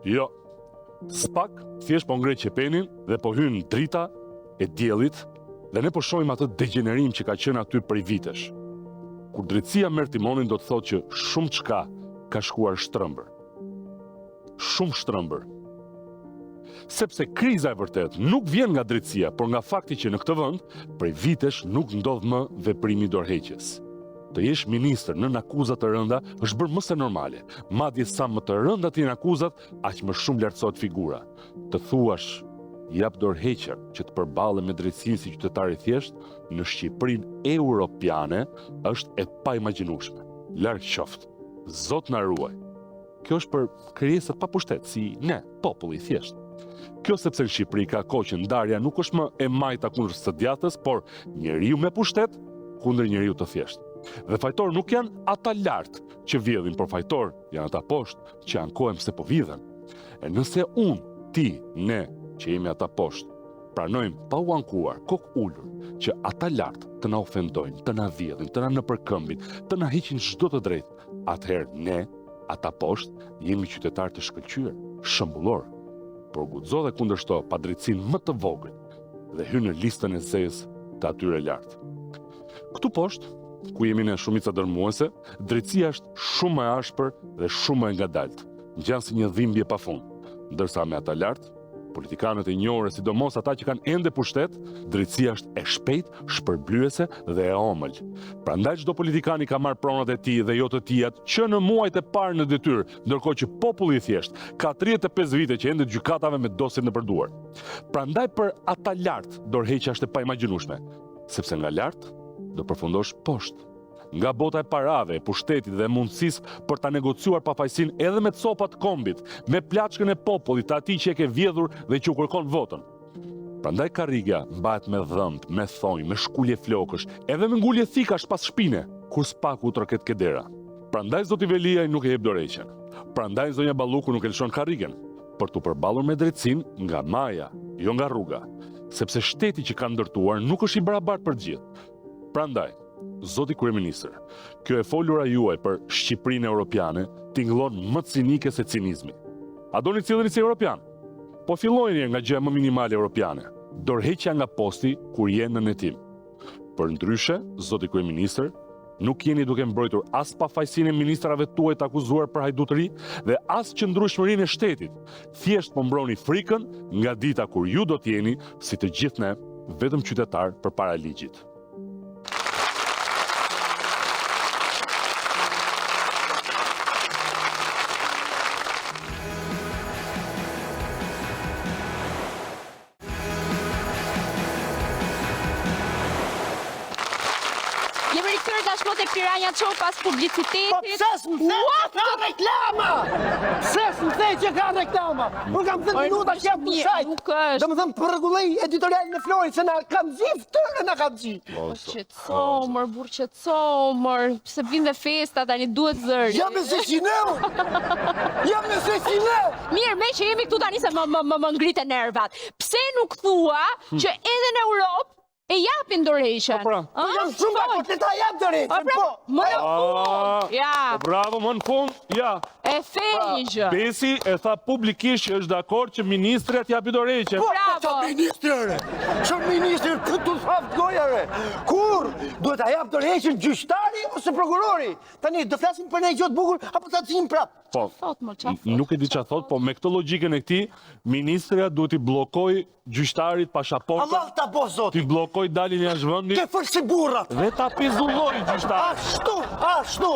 Jo, spak thjesht po ngre qepenin dhe po hyn drita e diellit dhe ne po shohim atë degenerim që ka qenë aty prej vitesh. Kur drejtësia merr timonin do të thotë që shumë çka ka shkuar shtrëmbër. Shumë shtrëmbër. Sepse kriza e vërtet nuk vjen nga drejtësia, por nga fakti që në këtë vend prej vitesh nuk ndodh më veprimi dorëheqjes. Të jesh ministër në akuzat të rënda është bërë më se normale. Madje sa më të rënda të jenë akuzat, aq më shumë lartësohet figura. Të thuash jap dorëheqje që të përballen me drejtësinë si qytetar i thjesht në Shqipërinë europiane është e paimagjinueshme. Larg qoftë. Zot na ruaj. Kjo është për krijesat pa pushtet, si ne, populli i thjesht. Kjo sepse në Shqipëri ka kohë që ndarja nuk është më e majta kundër së djathtës, por njeriu me pushtet kundër njeriu të thjesht. Dhe fajtor nuk janë ata lartë që vjedhin, por fajtor janë ata poshtë që ankohen se po vjedhen. E nëse unë, ti, ne, që jemi ata poshtë, pranojmë pa u ankuar, kokë ulur, që ata lartë të na ofendojnë, të na vjedhin, të na nëpërkëmbin, të na heqin çdo të drejtë, atëherë ne, ata poshtë, jemi qytetarë të shkëlqyer, shembullor, por guxo dhe kundërshto padrejtësinë më të vogël dhe hyn në listën e zezë të atyre lartë. Këtu poshtë, ku jemi në shumica dërmuese, drejtësia është shumë më e ashpër dhe shumë më e ngadaltë, ngjan si një dhimbje pafund, ndërsa me ata lart, politikanët e njohur, sidomos ata që kanë ende pushtet, drejtësia është e shpejtë, shpërblyese dhe e omël. Prandaj çdo politikan i ka marrë pronat e tij dhe jo të tijat që në muajt e parë në detyrë, ndërkohë që populli i thjesht ka 35 vite që ende gjykatave me dosjet në përduar. Prandaj për ata lart dorëheqja është e paimagjinueshme, sepse nga lart do përfundosh poshtë. Nga bota e parave, e pushtetit dhe mundësisë për ta negociuar pafajësinë edhe me copat kombit, me plaçkën e popullit, atij që e ke vjedhur dhe që u kërkon votën. Prandaj karriga mbahet me dhëmb, me thonjë, me shkulje flokësh, edhe me ngulje thikash pas shpine, kur spaku troket kedera. Prandaj zoti Veliaj nuk e jep dorëheqjen. Prandaj zonja Balluku nuk e lëshon karrigen, për tu përballur me drejtësinë nga maja, jo nga rruga, sepse shteti që ka ndërtuar nuk është i barabartë për gjithë. Prandaj, zoti kryeministër, kjo e folura juaj për Shqipërinë europiane tingëllon më cinike se cinizmi. A doni cilleni si europian? Po fillojeni nga gjë më minimale europiane, dorëheqja nga posti kur jenë në hetim. Përndryshe, zoti kryeministër, nuk jeni duke mbrojtur as pafajësinë e ministrave tuaj të akuzuar për hajdutëri dhe as qëndrueshmërinë e shtetit. Thjesht po mbroni frikën nga dita kur ju do të jeni, si të gjithë ne, vetëm qytetar përpara ligjit. se Piranja Show pas publicitetit. Po pse s'më the që ka reklama? Pse s'më the që ka reklama? Unë kam 10 minuta që jam në shajt. Nuk është. Do më thëmë për rregulloj editorialin e Florit, se na kam zi ftyrë na kam zi. Qetësomër, burr qetësomër, pse vin dhe festa tani duhet zëri. Jam me 600 euro. Jam me 600 euro. Mirë, me që jemi këtu tani se më ngrite nervat. Pse nuk thua që edhe në Europë e japin dorëshën? Po jam shumë dakord, le ta jap dorëshën. Po. Më në fund. Ja. Bravo, më në fund, ja. E thej një gjë. Besi e tha publikisht që është dakord që ministri t'japi dorëheqjen. Bravo. Çfarë ministri këtu thaft gojare? Kur duhet ta jap dorëheqjen gjyqtari ose prokurori? Tani do flasim për një gjë të bukur apo ta zgjim prap? Po, nuk e di çfarë thot, po me këtë logjikën e këtij, ministria duhet i bllokoj gjyqtarit pasaportën. Allah ta bo zoti. Ti bllokoj dalin jashtë vendit. Ke fol si burrat. Dhe ta pizulloj gjyqtarin. Ashtu,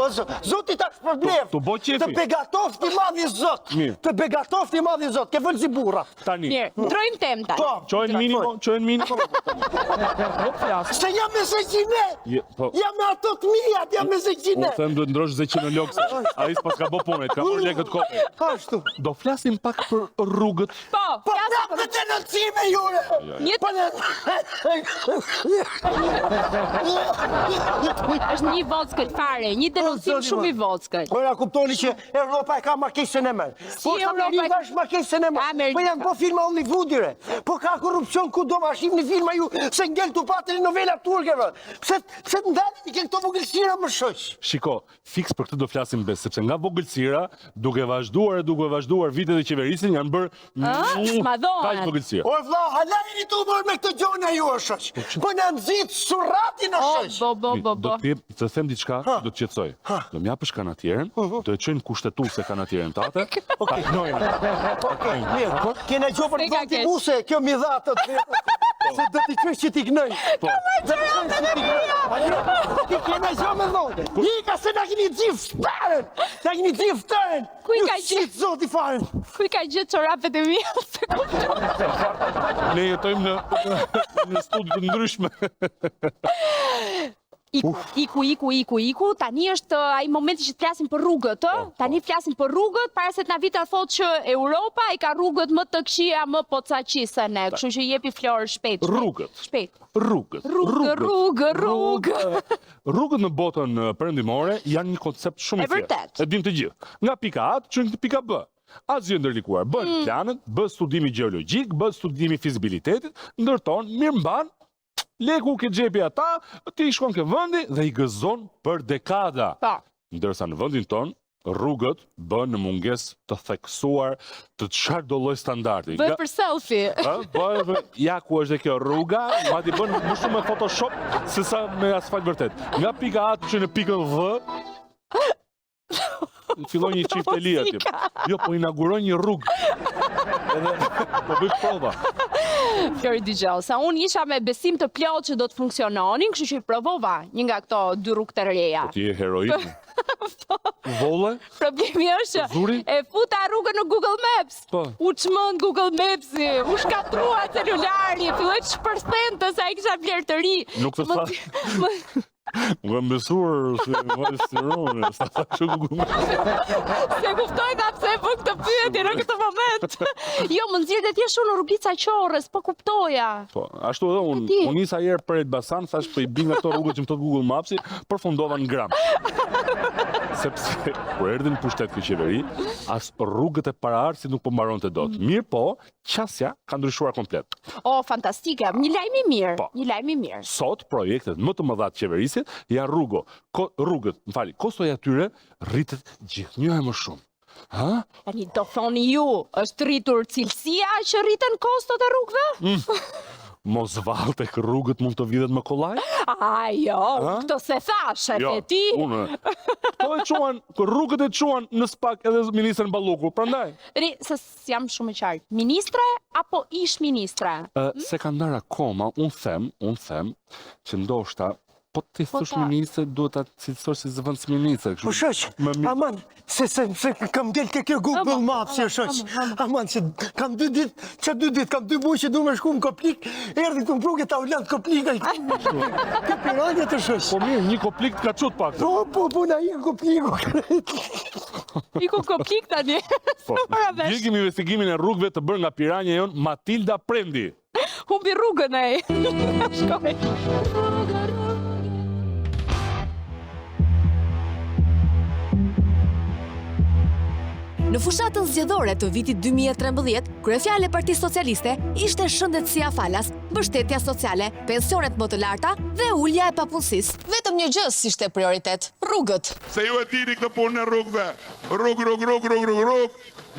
zoti ta shpërblev. Tu bo qefi. Të begatoft i madhi zot. Të begatoft i madhi zot. Ke fol si burrat. Tani. Mirë, ndrojmë temë tani. Çojnë minimum. Se jam me 600. Jam me ato të mia, jam me 600. Unë them duhet ndrosh 200 në lokë. Ai s'pas ka bë punën, ka marrë lekët kokë. Ashtu. Do flasim pak për rrugët. Po, flasim për denoncime jure. Është një vockët fare, një denoncim shumë i vockët. Po ja kuptoni që Europa e ka markesën e merr. Si Europa është markesën e merr. Po janë po filma Hollywoodire. Po ka korrupsion kudo, ma shihni filma ju se ngel tu patri novela turkeve. Pse ndalni ke këto vogëlsira më shoq? Shiko, fiks për këtë do flasim bes, sepse nga vogëlsira, duke vazhduar vitet e qeverisin janë bërë kaq vogëlsira. O vlla, halajini tu bër me këtë gjona ju shoq. Po na nxit surratin o shoq. Do të them diçka, do të qetësoj. Do m'japësh kanatierën, do të çojmë kushtetuese kanatierën tate. Okej. Mirë, kena gjë për të buse, kjo mi dha ato. Se do t'i qesh që t'i knoj. Ti kena gjë me dhote. Ika se na keni xhiftaren. Na keni xhiftaren. Kuj ka gjithë zoti faren. Kuj ka gjithë çorapet e mia? Ne jetojmë në studio të ndryshme. Iku, tani është ai momenti që të flasim për rrugët, Tani flasim për rrugët, para se të na vita thotë që Europa i ka rrugët më të këqija, më pocaçi se ne, kështu që jepi Florë shpejt. Rrugët. Rrugët në botën perëndimore janë një koncept shumë i thjeshtë. E dim të gjithë. Nga pika A çojnë në pika B. Asgjë ndërlikuar. Bën planet, bën studimi gjeologjik, bën studimi fizibilitetit, ndërton, mirëmban. Leku ke xhepi ata, ti shkon ke vendi dhe i gëzon për dekada. Ndërsa në vendin ton, rrugët bën në mungesë të theksuar të çfarë do lloj standardi. Bëj për selfie. Ja ku është kjo rruga, madje bën më shumë me Photoshop se sa me asfalt vërtet. Nga pika A që në pikën V, fillon një çifteli aty. Jo, po inauguron një rrugë. Edhe po bëj prova. Flori dëgjoj, sa unë isha me besim të plotë që do të funksiononin, kështu që i provova një nga këto dy rrugë të reja. Po ti je heroin. Volle? Problemi është e futa rrugën në Google Maps. U çmend Google Maps, u shkatrua celulari, filloi të shpërthente sa i kisha bler të ri. Nuk të tha. Më kam besuar se më stirone, sa që Google Maps. Se kuftoj nga pse e bën këtë pyetje në këtë moment. Jo, më nxirrte thjesht në rrugica Qorrës, po kuptoja. Po, ashtu edhe unë nis herë për Elbasan, thash po i bing ato rrugët që më thot Google Mapsi, përfundova në Gram. Sepse kur erdhi në pushtet kjo qeveri, as rrugët e paraardhësit nuk po mbaronte dot. Mirë po, qasja ka ndryshuar komplet. O, fantastike, një lajm i mirë, një lajm i mirë. Sot projektet më të mëdha të qeverisit janë rrugët, kostoja atyre rritet gjithnjëherë më shumë. Tani do thoni ju, është rritur cilësia që rriten kostot e rrugëve? Mos vallë tek rrugët mund të vidhet më kollaj? Jo, këto se thash, e ti. Rrugët e quan në SPAK edhe ministrën Balluku, prandaj. Se jam shumë e qartë, ministre apo ish ministre? Se ka ndarë akoma, unë them që ndoshta Po ti thosh ministër, duhet ta cilësosh si zëvendës ministër. Po shoq, aman, se kam del ke kjo Google Maps, shoq. Aman, se kam 2 ditë, kam 2 muaj që du me shku në Koplik, erdhi të më pruke ta ulat Koplika. Ke piranje të shoq. Po mirë, një Koplik të ka qut pak. Po, na i Kopliku. Iku Koplik tani. Djegim investigimin e rrugëve të bërë nga piranja jon Matilda Prendi. Humbi rrugën ai. Shkoj. Në fushatën zgjedhore të vitit 2013, kryefjale e Partisë Socialiste ishte shëndetësia falas, mbështetja sociale, pensionet më të larta dhe ulja e papunësisë. Vetëm një gjë ishte prioritet, rrugët. Se ju e dini këtë punë në rrugëve. Rrugë.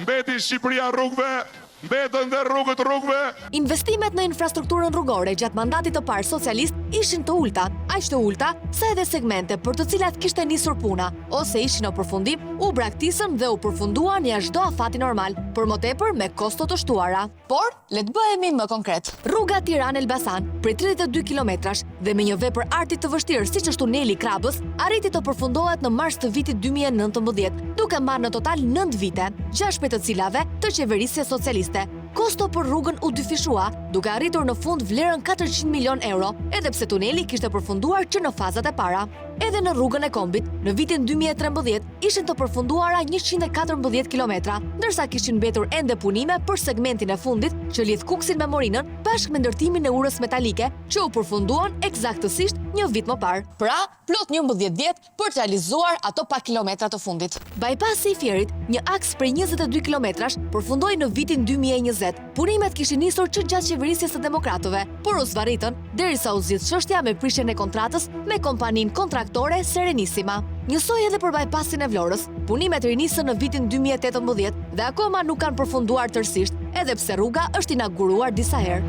Mbeti Shqipëria rrugëve. Mbetën dhe rrugëve. Investimet në infrastrukturën rrugore gjatë mandatit të parë socialist ishin të ulta, aq të ulta sa edhe segmente për të cilat kishte nisur puna, ose ishin në përfundim, u braktisën dhe u përfunduan jashtë çdo afati normal, për më tepër me kosto të shtuara. Por, le të bëhemi më konkret. Rruga Tiranë-Elbasan, prej 32 kilometrash dhe me një vepër arti të vështirë siç është tuneli Krabës, arriti të përfundohet në mars të vitit 2019, duke marrë në total 9 vite, 6 prej të cilave të qeverisje socialiste. Kosto për rrugën u dyfishua, duke arritur në fund vlerën 400 milion euro, edhe pse tuneli kishte përfunduar që në fazat e para. Edhe në rrugën e Kombit, në vitin 2013, ishin të përfunduara 114 kilometra, ndërsa kishin mbetur ende punime për segmentin e fundit që lidh Kuksin me Morinën bashkë me ndërtimin e urës metalike, që u përfunduan eksaktësisht një vit më parë. Pra, plot 11 vjet për të realizuar ato pak kilometra të fundit. Bypassi i Fierit, një aks prej 22 kilometrash, përfundoi në vitin 2020. Punimet kishin nisur që gjatë qeverisjes së demokratëve, por u zvarritën derisa u zgjidh çështja me prishjen e kontratës me kompaninë kontraktore Serenissima. Njësoj edhe për bypassin e Vlorës, punimet rinisën në vitin 2018 dhe akoma nuk kanë përfunduar tërësisht, edhe pse rruga është inauguruar disa herë.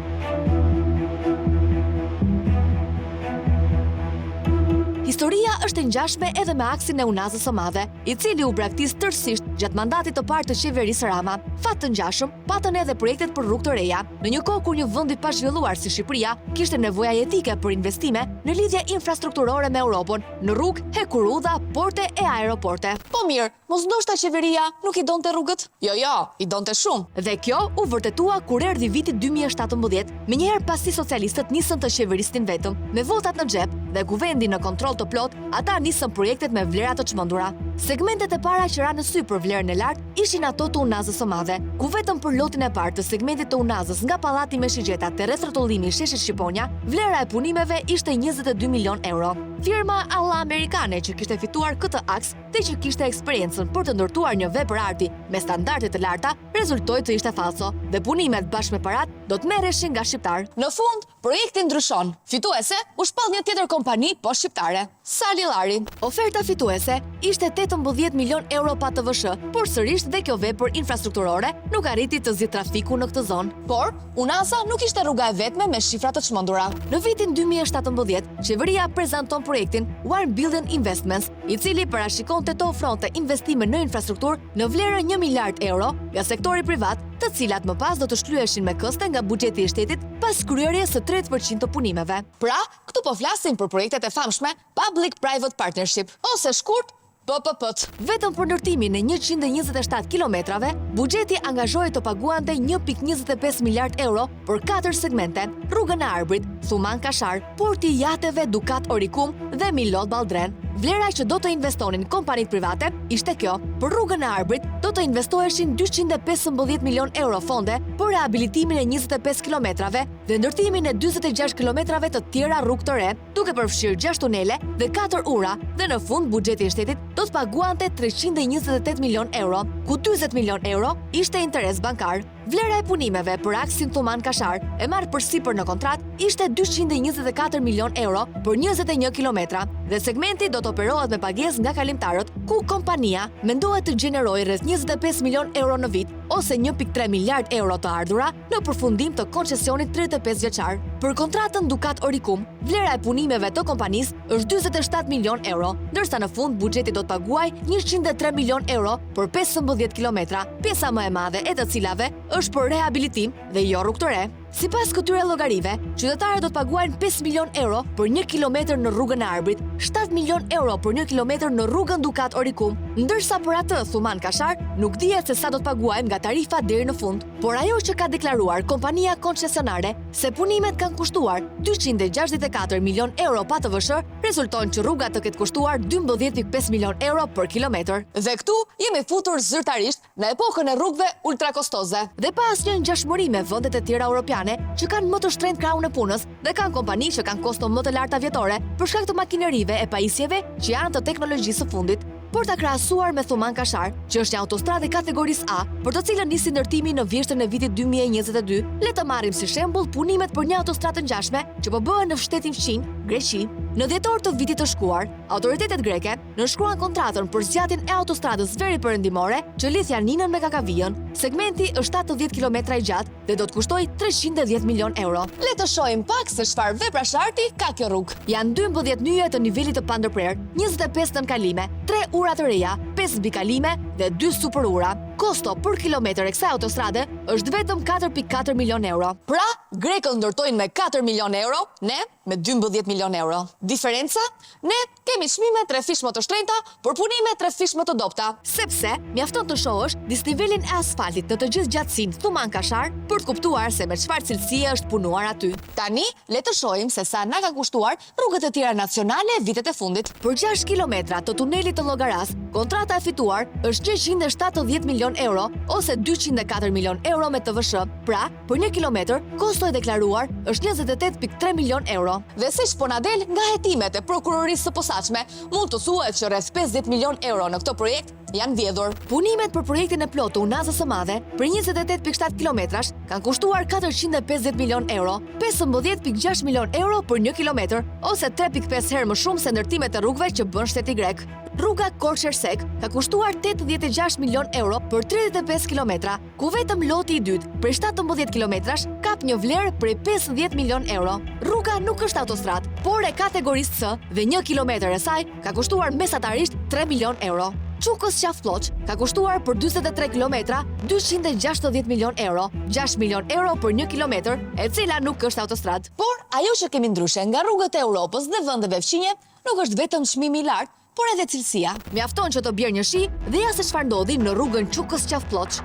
Historia është e ngjashme edhe me aksin e Unazës së Madhe, i cili u braktis tërësisht gjatë mandatit të parë të qeverisë Rama. Fat të ngjashëm patën edhe projektet për rrugë të reja, në një kohë kur një vend i pazhvilluar si Shqipëria kishte nevoja jetike për investime në lidhje infrastrukturore me Europën, në rrugë, hekurudha, porte e aeroporte. Po mirë, mos ndoshta qeveria nuk i donte rrugët? Jo, i donte shumë. Dhe kjo u vërtetua kur erdhi viti 2017, menjëherë pasi socialistët nisën të qeverisnin vetëm, me votat në xhep dhe kuvendi në kontroll të plot, ata nisën projektet me vlera të çmendura. Segmentet e para që ranë në sy për vlerën e lartë ishin ato të Unazës së Madhe, ku vetëm për lotin e parë të segmentit të Unazës nga Pallati me Shigjeta te rrethrotullimi i sheshit Shqiponia, vlera e punimeve ishte 22 milion euro. Firma alla amerikane që kishte fituar këtë aks dhe që kishte eksperiencën për të ndërtuar një vepër arti me standarde të larta, rezultoi të ishte falso dhe punimet bashkë me parat do të merreshin nga shqiptar. Në fund, projekti ndryshon. Fituese u shpall një tjetër kompani po shqiptare, Sali Llari. Oferta fituese ishte 18 milion euro pa TVSH, por sërish dhe kjo vepër infrastrukturore nuk arriti të zgjidhë trafiku në këtë zonë. Por, Unaza nuk ishte rruga e vetme me shifra të çmendura. Në vitin 2017, qeveria prezanton projektin One Billion Investments, i cili parashikonte të ofronte investime në infrastrukturë në vlerën 1 miliard euro nga sektori privat, të cilat më pas do të shlyeshin me këste nga buxheti i shtetit pas kryerjes së 30% të punimeve. Pra, këtu po flasim për projektet e famshme Public-Private Partnership, ose shkurt PPP. Vetëm për ndërtimin e 127 kilometrave, buxheti angazhoi të paguante 1.25 miliard euro për 4 segmente: rrugën e Arbrit, Thuman-Kashar, porti i jateve Dukat Orikum dhe Milot Baldren. Vlera që do të investonin kompanit private ishte kjo: për rrugën e Arbrit do të investoheshin 215 milion euro fonde për rehabilitimin e 25 kilometrave dhe ndërtimin e 46 kilometrave të tjera rrugë të re, duke përfshirë 6 tunele dhe 4 ura, dhe në fund buxheti i shtetit do të paguante 328 milion euro, ku 40 milion euro ishte interes bankar. Vlera e punimeve për aksin Thuman-Kashar e marrë përsipër në kontrat ishte 224 milion euro për 21 kilometra dhe segmenti do të operohet me pagesë nga kalimtarët, ku kompania mendohet të gjenerojë rreth 25 milion euro në vit, ose 1.3 miliard euro të ardhura në përfundim të koncesionit 35 vjeçar. Për kontratën Dukat Orikum, vlera e punimeve të kompanisë është 47 milion euro, ndërsa në fund buxheti do të paguajë 103 milion euro për 15 kilometra, pjesa më e madhe e të cilave është për rehabilitim dhe jo rrugë të re. Sipas këtyre llogarive, qytetarët do të paguajnë 5 milion euro për 1 kilometër në rrugën e Arbrit, 7 milion euro për 1 kilometër në rrugën Dukat Orikum, ndërsa për atë Thuman Kashar nuk dihet se sa do të paguajmë nga tarifa deri në fund. Por ajo që ka deklaruar kompania koncesionare se punimet kanë kushtuar 264 milion euro pa të vëshër, rezulton që rruga të ketë kushtuar 12.5 milion euro për kilometër. Dhe këtu jemi futur zyrtarisht në epokën e rrugëve ultrakostoze. Dhe pas një ngjashmëri me vendet e tjera europiane që kanë më të shtrenjtë krahun e punës dhe kanë kompani që kanë kosto më të larta vjetore për shkak të makinerive e pajisjeve që janë të teknologjisë së fundit. Por ta krahasuar me Thuman Kashar, që është një autostradë kategorisë A, për të cilën nisi ndërtimi në vjeshtën e vitit 2022, le të marrim si shembull punimet për një autostradë të ngjashme që po bëhen në shtetin fqin, Greqi. Në dhjetor të vitit të shkuar, autoritetet greke nënshkruan kontratën për zgjatjen e autostradës veri perëndimore që lidh Janinën me Kakaviën. Segmenti është 70 kilometra i gjatë dhe do të kushtoj 310 milion euro. Le të shohim pak se çfarë vepra sharti ka kjo rrugë. Janë 12 nyje të nivelit të pandërprer, 25 nënkalime, 3 ura të reja, 5 bikalime dhe 2 super ura. Kosto për kilometër e kësaj autostrade është vetëm 4.4 milion euro. Pra, grekët ndërtojnë me 4 milion euro, ne me 12 milion euro. Diferenca? Ne kemi çmime 3 fish më të shtrenjta, por punime 3 fish më të dobta. Sepse mjafton të shohësh disnivelin e asfaltit në të gjithë gjatësinë Thuman Kashar për të kuptuar se me çfarë cilësie është punuar aty. Tani le të shohim se sa na ka kushtuar rrugët e tjera nacionale vitet e fundit. Për 6 kilometra të tunelit të Llogaras, kontrata e fituar është 670 milion euro ose 204 milion euro me TVSH. Pra, për 1 kilometër, kosto e deklaruar është 28.3 milion euro. Dhe siç po na del nga hetimet e prokurorisë së posaçme, mund të thuhet që rreth 50 milion euro në këtë projekt janë vjedhur. Punimet për projektin e plotë të Unazës së Madhe për 28.7 kilometrash kanë kushtuar 450 milion euro, 15.6 milion euro për 1 kilometër ose 3.5 herë më shumë se ndërtimet e rrugëve që bën shteti grek. Rruga Korçersek ka kushtuar 86 milion euro për 35 kilometra, ku vetëm loti i dytë për 17 kilometrash kap një vlerë prej 50 milion euro. Rruga nuk është autostradë, por e kategorisë C dhe 1 kilometër e saj ka kushtuar mesatarisht 3 milion euro. Çukës Qaf-Ploç ka kushtuar për 43 kilometra 260 milion euro, 6 milion euro për 1 kilometër, e cila nuk është autostradë. Por ajo që kemi ndryshe nga rrugët e Europës dhe vendeve fqinje nuk është vetëm çmimi i lartë, por edhe cilësia. Mjafton që të bjerë një shi dhe ja se çfarë ndodhi në rrugën Çukës Qaf-Ploç.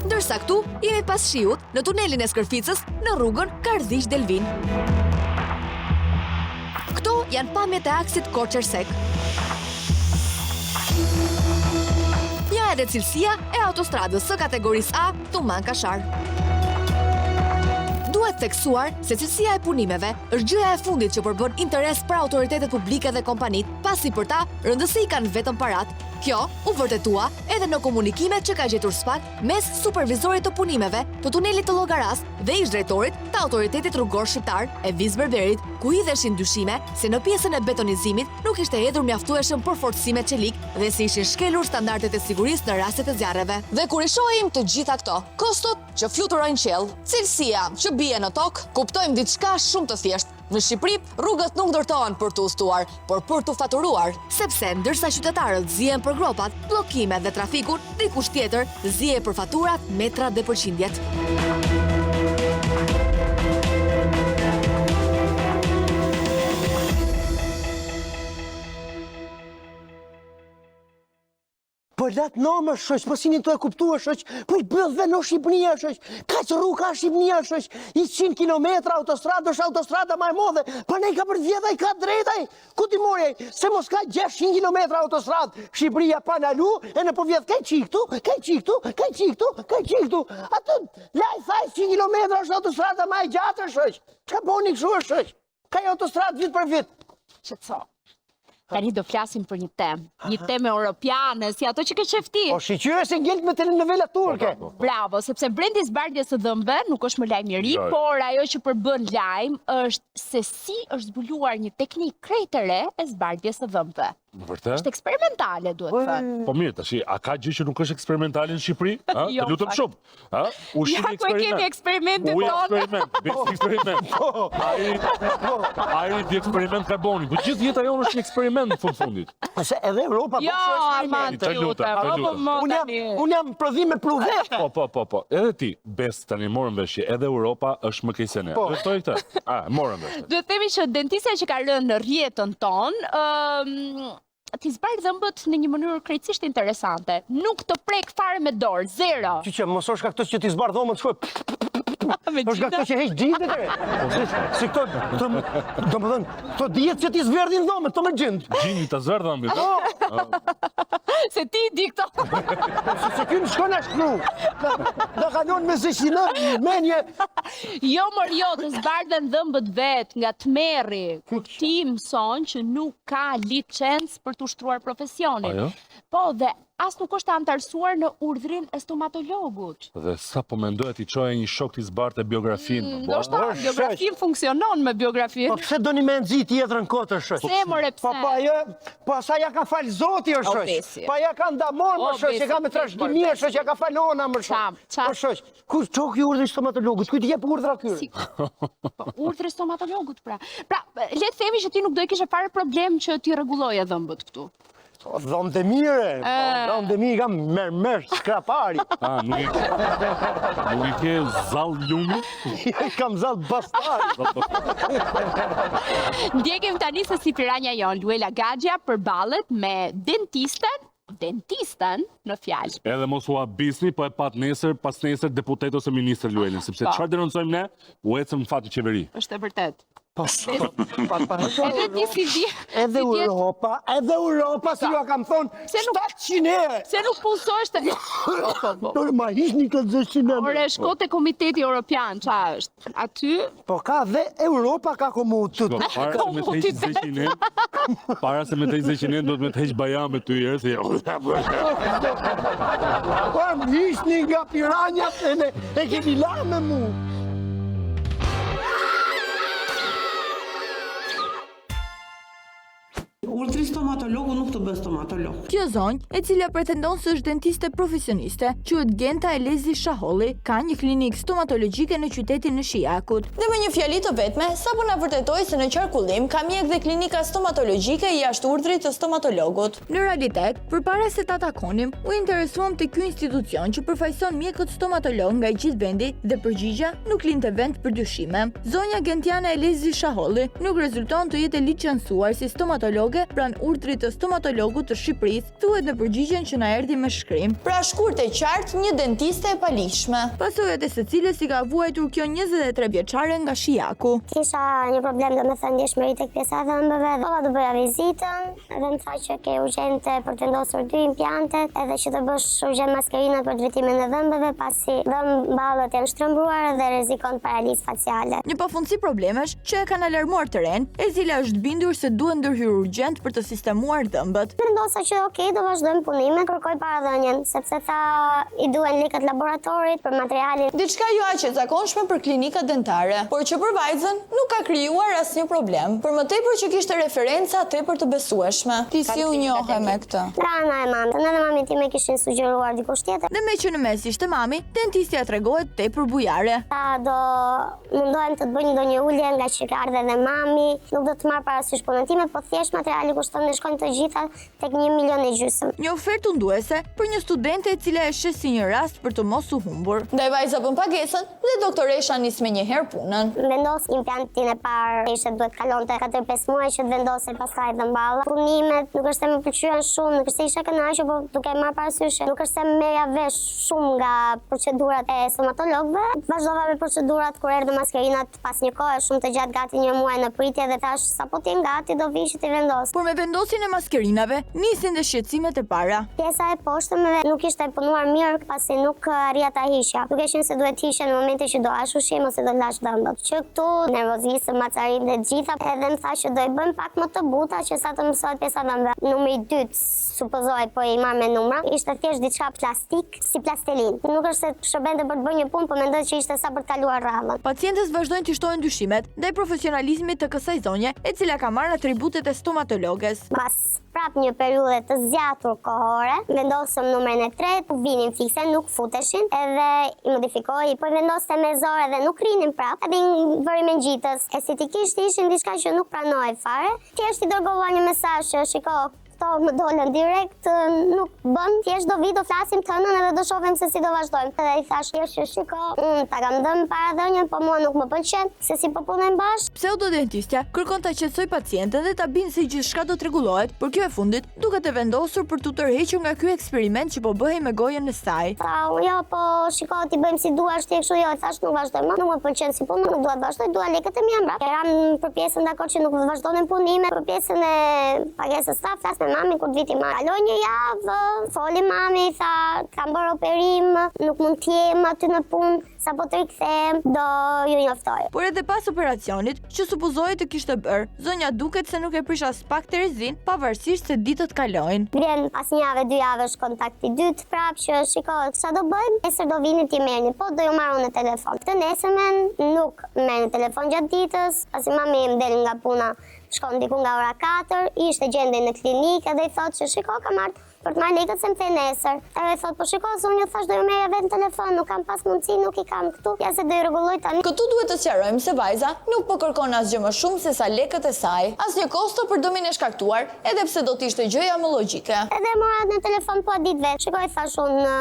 Ndërsa këtu jemi pas shiut në tunelin e Skërficës në rrugën Kardhiq Delvin. Këto janë pamjet e aksit Korçersek. Ja edhe cilësia e autostradës së kategorisë A Thuman Kashar. Duhet theksuar se cilësia e punimeve është gjëja e fundit që përbën interes për autoritetet publike dhe kompanit, pasi për ta rëndësi kanë vetëm parat. Kjo u vërtetua edhe në komunikimet që ka gjetur SPAK mes supervizorit të punimeve të tunelit të Llogaras dhe ish drejtorit të autoritetit rrugor shqiptar Eviz Berberit, ku hidheshin dyshime se në pjesën e betonizimit nuk ishte hedhur mjaftueshëm përforcime çelik dhe se ishin shkelur standardet e sigurisë në rastet e zjarreve. Dhe kur i shohim të gjitha këto, kostot që fluturojnë qiell, cilësia që bie në tokë, kuptojmë diçka shumë të thjeshtë. Në Shqipëri, rrugët nuk ndërtohen për të udhëtuar, por për të faturuar. Sepse ndërsa qytetarët zihen për gropat, bllokimet dhe trafikun, dikush tjetër zihe për faturat, metrat dhe përqindjet. Po latë normë shoq, po sinin të e kuptua shoq, po i bëllë dhe në Shqipënia shoq, ka që rruga Shqipënia shoq, i 100 kilometra autostradë është autostrada ma e modhe, pa ne ka për vjedhaj, ka drejtaj, ku ti morjej, se mos ka 600 kilometra autostradë, Shqipëria pa nalu, e në po vjedh, kaj qiktu, atë, laj thaj 100 kilometra është autostrada ma e gjatë shoq, ka boni këshu është shoq, kaj autostradë vit për vit. Qëtëso. Tani do flasim për një temë europiane, si ato që ke qefti. O shiqyre se ngelt me telenovela turke. Bravo, sepse brendi zbardhjes së dhëmbëve nuk është më lajm i ri, por ajo që përbën lajm është se si është zbuluar një teknikë krejt e re e zbardhjes së dhëmbëve. Vërtet? Është eksperimentale, duhet thënë. Po mirë, tash, a ka gjë që nuk është eksperimentale në Shqipëri? Jo, Të lutem shumë. Ja, ku e kemi eksperimentet tonë. Eksperiment. Ajri di eksperiment karboni. Po gjithë jeta jonë është një eksperiment në fundit. Se edhe Europa Jo, Armand, të lutem. Unë jam prodhim me pruvete. Po. Edhe ti, bes tani morën vesh që edhe Europa është më keq se ne. Do të thoj këtë. Morën vesh. Duhet themi që dentistja që ka rënë në rrjetën tonë, ti zbarë dhëmbët në një mënyrë krejtësisht interesante. Nuk të prek fare me dorë, zero. Që mos është ka këto që ti zbarë dhëmbët shkoj. është ka këto që heq gjindet e. Si këto, do më dhënë, këto djetë që ti zverdhin dhëmbët, të me gjindë. Gjindi të zverdh dhëmbët. Se ti di këto. Se kënë shkon e shkru. Dhe kalon me zëshinë, menje. Jo, të zbardhen dhëmbët vetë nga tmerri, ku ti mëson që nuk ka licencë për të ushtruar profesionin. Po, dhe as nuk është antarësuar në urdhrin e stomatologut. Dhe sa po mendohet i çoje një shok t'i zbarte biografinë. Ndoshta biografin funksionon me biografin. Po pse doni me nxit tjetrën kotër shoq? Pse more pse? Po sa ja ka fal Zoti o shoq. Po ja ka ndamon më shoq, që ka me trashëgimi o shoq, ja ka fal ona më shoq. Po shoq, ku çok i urdhri stomatologut? Ku ti jep urdhra këtyre? Po urdhri stomatologut pra. Pra, le të themi që ti nuk do i kishe fare problem që ti rregulloje dhëmbët këtu. Dhëmbët e mire, dhëmbët e mire kam merr skrapari. Nuk i ke zall lumi? Kam zall bastari. Ndjekim tani se si piranja jon, Luela Gaxha përballet me dentisten në fjalë. Edhe mos u abisni, po e pas nesër deputet ose ministër Luelën, sepse çfarë denoncojmë ne, u ecëm në fat të qeveri. Është e vërtet. Edhe ti si di. Edhe Europa, si ju a kam thonë, 700 euro. Se nuk punësojsh të... Ma hishni këtë 200 euro. Ore, shko te Komiteti Europian, qa është? Aty... Po ka dhe Europa ka komutut. Para se me të heq 200 do të me të heq bajame të jërë, se Po më hishni nga piranjat e kemi la me mu. Urdhri stomatologu nuk të bën stomatolog. Kjo zonjë, e cila pretendon se është dentiste profesioniste, quhet Genta Elezi Shaholli, ka një klinikë stomatologjike në qytetin në Shijakut. Dhe me një fjali të vetme, sapo na vërtetoi se në qarkullim ka mjek dhe klinika stomatologjike jashtë urdhrit të stomatologut. Në realitet, përpara se ta takonim, u interesuam te ky institucion që përfaqëson mjekët stomatolog nga i gjithë vendi dhe përgjigja nuk linte vend për dyshime. Zonja Gentiana Elezi Shaholli nuk rezulton të jetë licencuar si stomatologe pranë urdhrit të stomatologut të Shqipërisë, thuhet në përgjigjen që na erdhi me shkrim. Pra shkurt e qartë, një dentiste e palishme. Pasojat e secilës i ka vuajtur kjo 23 vjeçare nga Shijaku. Kisha një problem domethënë ndjeshmëri tek pjesa e dhëmbëve. Baba do bëja vizitën, edhe më tha që ke urgjente për të vendosur 2 implantet, edhe që të bësh urgjent maskerina për drejtimin e dhëmbëve, pasi dhëmbët janë shtrëmbruar dhe rrezikon paralizë faciale. Një pafundësi problemesh që e kanë alarmuar terren, e cila është bindur se duhet ndërhyrë urgjent për të sistemuar dhëmbët. Vendosa që do vazhdojmë punimin, kërkoj paradhënien, sepse tha i duhen lekët laboratorit për materialin. Diçka jo aq e zakonshme për klinikat dentare, por që për vajzën nuk ka krijuar asnjë problem. Për më tepër që kishte referenca tepër të besueshme. Ti si u njohe me këtë? Rana e mamës, edhe mami time kishin sugjeruar dikush tjetër. Dhe me që në mes ishte mami, dentistja tregohet tepër bujare. Ta do mundohem të bëj ndonjë ulje nga që ka ardhe dhe mami, nuk do të marr parasysh punën time, po thjesht materiali kushton ne shkojnë të gjitha tek 1,5 milion. Një ofertë unduese për një studente e cila e sheh si një rast për të mos u humbur. Ndaj vajza bën pagesën dhe doktoresha nis me një herë punën. Vendos implantin e parë, ishte duhet kalonte 4-5 muaj që të vendosej pastaj dhëmballa. Punimet nuk është se më pëlqyen shumë, nuk është se isha kënaqur, por duke marr parasysh, nuk është se merja vesh shumë nga procedurat e stomatologëve. Vazhdova me procedurat kur erdhi maskerinat pas një kohe shumë të gjatë, gati 1 muaj në pritje dhe thash sapo ti gati do vi që ti vendos. Por me vendosin e maskerinave, nisin dhe shqetësimet e para. Pjesa e poshtëmeve nuk ishte punuar mirë pasi nuk arria ta hiqja. Duke qenë se duhet hiqja në momentin që do hash ushqim ose do lash dhëmbët. Që këtu nervozisëm, macarin dhe gjitha, edhe më tha që do i bëjmë pak më të buta që sa të mësohet pjesa dhëmbëve. Numri 2, supozoj, po i marr me numra, ishte thjesht diçka plastik si plastelin. Nuk është se shërbente për të bërë një punë, po mendoj që ishte sa për të kaluar radhën. Pacientët vazhdojnë të shtojnë dyshimet ndaj profesionalizmit të kësaj zonje, e cila ka marrë atributet e stomatologes. Pas prap një periudhë të zgjatur kohore, vendosëm numrin e tretë, vinin fikse, nuk futeshin, edhe i modifikoi, po i vendosë me zore dhe nuk rinin prap, edhe i bëri me ngjitës. Estetikisht ishin diçka që nuk pranoi fare. Thjesht i dërgova një mesazh që shiko, këto më dolën direkt, nuk bën, thjesht do vi do flasim të hënën edhe do shohim se si do vazhdojmë. Edhe i thash thjesht që shiko, ta kam dhënë para dhënien, po mua nuk më pëlqen, se si po punojmë bashkë. Pseudodentistja kërkon ta qetësoj pacienten dhe ta bindë se gjithçka do t'rregullohet, por kjo e fundit duket e vendosur për t'u tërhequr nga ky eksperiment që po bëhej me gojën e saj. Jo, po shiko, ti bëjmë si duash, ti kështu, jo, i thash nuk vazhdojmë, nuk më pëlqen si punë, nuk dua të vazhdoj, dua lekët e mia mbrapa. Eram për pjesën dakord që nuk vazhdonin punime, për pjesën e pagesës sa flas me mamin kur viti më. Kaloi një javë, foli mami, tha, kam bërë operim, nuk mund të jem aty në punë, sapo të rikthehem, do ju njoftoj. Por edhe pas operacionit, që supozohet të kishte bërë, zonja duket se nuk e prish as pak Terezin, pavarësisht se ditët kalojnë. Vjen pas një javë, 2 javësh kontakti dytë prap që shiko, çfarë do bëjmë? Nesër do vini ti merrni, po do ju marrë në telefon. Këtë nesërmen nuk merr në telefon gjatë ditës, pasi mami më del nga puna, shkon diku nga ora 4, ishte gjende në klinikë dhe i thotë që shiko, kam ardhur për të marrë lekët se më the nesër. Edhe thotë, po shiko, zonjë, thash do ju merrja vetë në telefon, nuk kam pas mundësi, nuk i kam këtu, ja se do ju rregulloj tani. Këtu duhet të sqarojmë se vajza nuk po kërkon asgjë më shumë se sa lekët e saj, asnjë kosto për dëmin e shkaktuar, edhe pse do të ishte gjëja më logjike. Edhe mora në telefon po ditë vetë. Shikoj, thash unë,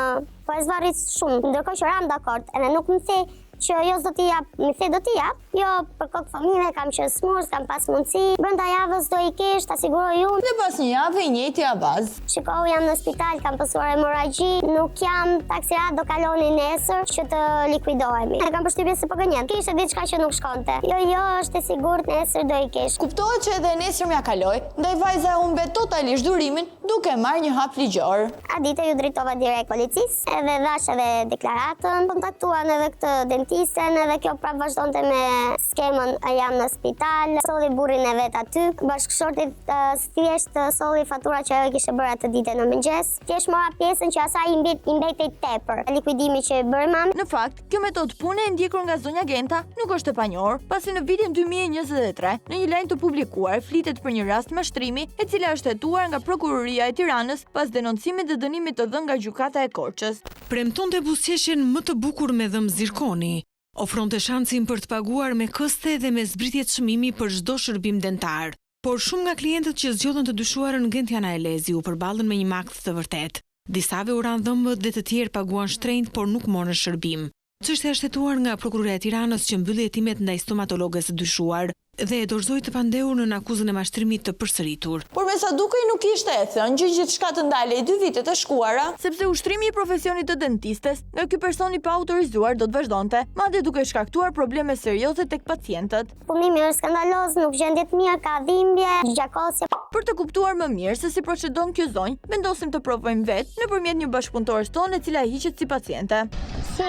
po e zvarrit shumë, ndërkohë që ram dakord, edhe nuk më the që jo s'do t'i jap, më the do t'i jap. Jo, për kokë fëmijëve kam qenë smurs, kam pas mundësi. Brenda javës do i kesh, ta siguroj unë. Dhe pas një javë i njëjti avaz. Shikoj, jam në spital, kam pasur hemorragji, nuk jam taksirat, do kaloni nesër që të likuidohemi. E kam përshtypjen se po gënjen. Kishte diçka që nuk shkonte. Jo, është e sigurt, nesër do i kesh. Kuptohet që edhe nesër mja kaloi, ndaj vajza humbe totalisht durimin, duke marrë një hap ligjor. A ditë ju drejtova direkt policisë, edhe dhash edhe deklaratën, kontaktuan edhe këtë dentisten, edhe kjo prap vazhdonte me skemën, jam në spital, solli burrin e vet aty, bashkëshortit thjesht solli fatura që ajo kishte bërë atë ditë në mëngjes. Thjesht mora pjesën që asaj i mbetej tepër, likuidimi që e bëri mami. Në fakt, kjo metodë pune e ndjekur nga zonja Genta nuk është e panjohur, pasi në vitin 2023, në një lajm të publikuar, flitet për një rast mashtrimi, e cila është hetuar nga Prokuroria e Tiranës pas denoncimit dhe dënimit të dhënë nga gjykata e Korçës. Premtonte buzëqeshjen më të bukur me dhëm zirkoni. Ofronte shansin për të paguar me këste dhe me zbritje çmimi për çdo shërbim dentar. Por shumë nga klientët që zgjodhen të dyshuarën Gentiana Elezi u përballën me një makt të vërtet. Disave u ranë dhëmbët dhe të tjerë paguan shtrenjtë por nuk morën shërbim. Çështja është hetuar nga Prokuroria e Tiranës që mbylli hetimet ndaj stomatologës së dyshuar dhe e dorëzoi të pandehur në akuzën e mashtrimit të përsëritur. Por me sa dukej nuk ishte e thënë që gjithçka të ndalej 2 vitet e shkuara, sepse ushtrimi i profesionit të dentistes nga ky person i pa autorizuar do të vazhdonte, madje duke shkaktuar probleme serioze tek pacientët. Punimi është skandaloz, nuk gjendet mirë, ka dhimbje, gjakosje. Për të kuptuar më mirë se si procedon kjo zonjë, vendosim të provojmë vetë nëpërmjet një bashkëpunëtores tonë e cila hiqet si paciente. Si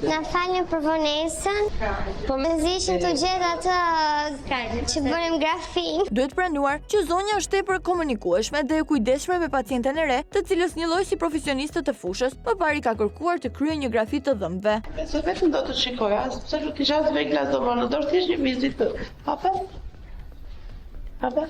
na falni për vonesën, po më zishin të gjetë atë që bërim grafin. Duhet pranuar që zonja është tepër komunikueshme dhe e kujdesshme me pacienten e re, të cilës njëlloj si profesionistët e fushës, më pari ka kërkuar të kryejë një grafi të dhëmbëve. Se vetëm do të shikoja, sepse nuk kisha as vegla do më në dorë, thjesht një vizitë. Hape?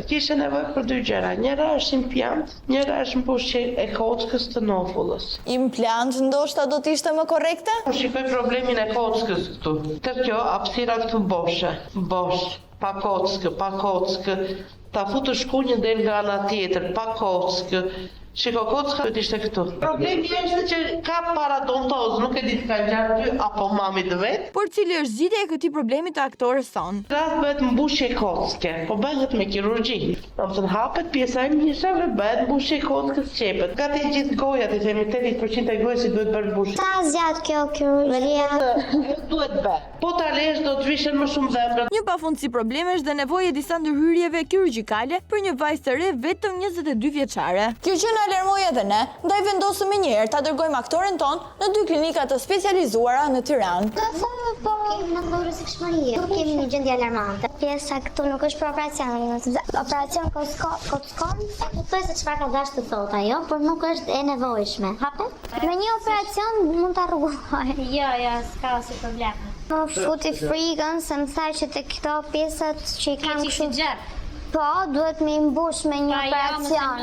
Kishe nevojë për 2 gjëra. Njëra është implant, njëra është mbushje e kockës të novullës. Implant ndoshta do të ishte më korrekte? Shikoj problemin e kockës këtu. Të kjo, hapësira këtu bosh, pa kockë, ta futë shkunjën del nga ana tjetër, pa kockë. Shiko, kocka të ishte këtu. Problemi është që ka paradontozë, nuk e di të ka gjatë ty, apo mami të vetë. Por cili është zgjidhja e këtij problemi të aktorës sonë? Rast bëhet mbushje kocke, po bëhet me kirurgji. Domethënë hapet pjesa e mishave, bëhet mbushje kockës qepët. Gati gjithë goja, ti themi 80% e gojës si duhet bërë mbushje. Sa zgjat kjo kirurgjia? Duhet bë. Po ta lesh do të vishen më shumë dhëmbra. Një pafundësi problemesh dhe nevojë disa ndërhyrjeve kirurgjikale për një vajzë të re vetëm 22 vjeçare. Kjo që na alarmoi edhe ne, ndaj vendosëm një herë ta dërgojmë aktoren ton në 2 klinika të specializuara në Tiranë. Po, në rrezikshmëri. Nuk kemi një gjendje alarmante. Pjesa këtu nuk është për operacion, operacion kockon. E kuptoj se çfarë ka dashur të thotë ajo, por nuk është e nevojshme. Hapet? Me një operacion mund ta rregulloj. Jo, s'ka asnjë problem. Më futi frikën se më tha që te këto pjesët që i kam kështu Po, duhet me imbush me një operacion.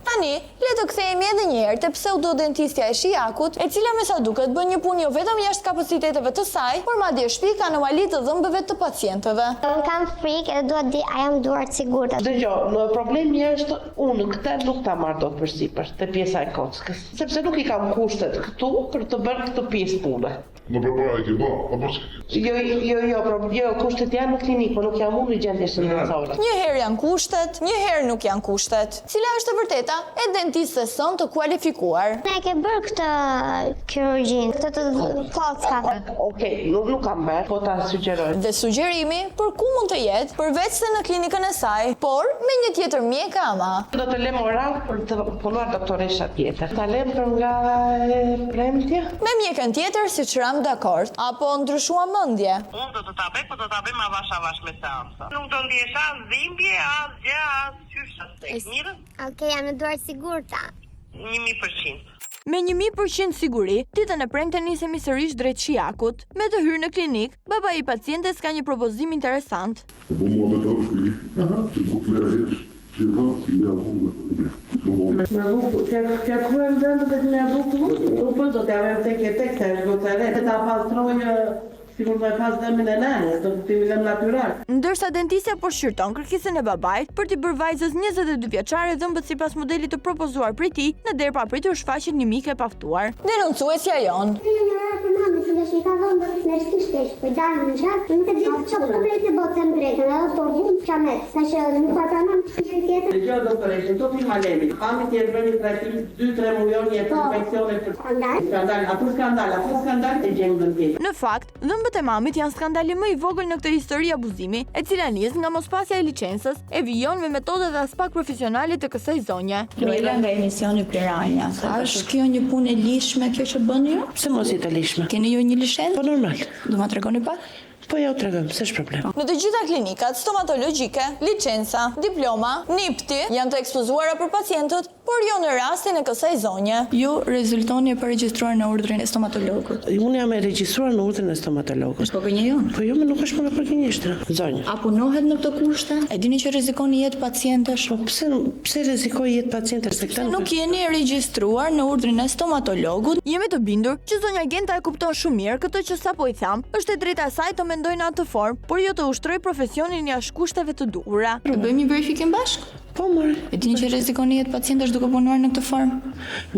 Tani, le të kthehemi edhe një herë te pseudodentistja e Shijakut, e cila me sa duket bën një punë jo vetëm jashtë kapaciteteve të saj, por madje shpik anomali të dhëmbëve të pacientëve. Unë kam frikë edhe duhet di a jam duart sigurt. Dëgjoj, problemi është unë këtë nuk ta marr dot përsipër te pjesa e kockës, sepse nuk i kam kushtet këtu për të bërë këtë pjesë pune. Në përpara e ke bë, apo s'ke? Jo, kushtet janë në klinikë, por nuk jam unë i gjendje shëndetësore. Një herë janë kushtet, një herë nuk janë kushtet. Cila është e vërteta e dentistës son të kualifikuar? Ne ke bërë këtë kirurgjin, këtë të kockave. Okej, nuk kam bërë, po ta sugjeroj. Dhe sugjerimi për ku mund të jetë, përveç se në klinikën e saj, por me një tjetër mjek ama. Do të lem orar për të punuar doktoresha tjetër. Ta lem për nga premtja? Me mjekën tjetër si çram dakord, apo ndryshua mendje. Unë do të ta bëj, po do ta bëj ma avash me seansa. Nuk do ndihesh as dhimbje, as gjë, as qysh. Mirë? Okej, jam në duart sigurta. 1000%. Me 1000% siguri, ditën e premte nisemi sërish drejt Shijakut. Me të hyrë në klinik, baba i pacientes ka një propozim interesant. Ndërsa dentistja po shqyrton kërkesën e babait për t'i bërë vajzës 22 vjeçare dhëmbët sipas modelit të propozuar prej tij, në derë papritur shfaqet një mike e paftuar. Denoncuesja jon. Në fakt, dhëmbët e mamit janë skandali më i vogël në këtë histori abuzimi, e cila nis nga mospasja e licencës e vijon me metodat as pak profesionale të kësaj zonje. Luela nga emisioni Piranja. A është kjo një punë e lishme kjo që bëni ju? Pse mos i të lishme? Keni ju një licencë? Po normal. Do ma tregoni pak? Po ja u tregoj, s'është problem. Në të gjitha klinikat stomatologjike, licenca, diploma, NIPT janë të ekspozuara për pacientët, por jo në rastin e kësaj zonje. Ju rezultoni për regjistruar në urdhrin e stomatologut. Unë jam e regjistruar në urdhrin e stomatologut. Është po gënjë jon? Po jo, më nuk është më për gënjeshtra. Zonjë. A punohet në këtë kushte? E dini që rrezikoni jetë pacientësh? Po pse rrezikoj jetë pacientësh se këta nuk jeni regjistruar në urdhrin e stomatologut? Jemi të bindur që zonja Genta e kupton shumë mirë këtë që sapo i tham, është e drejta e saj të mendojë në atë formë, por jo të ushtroj profesionin jashtë kushteve të duhura. Bëjmë një verifikim bashkë? Po mërë. E dini që rrezikoni jetë pacientësh duke punuar në këtë formë?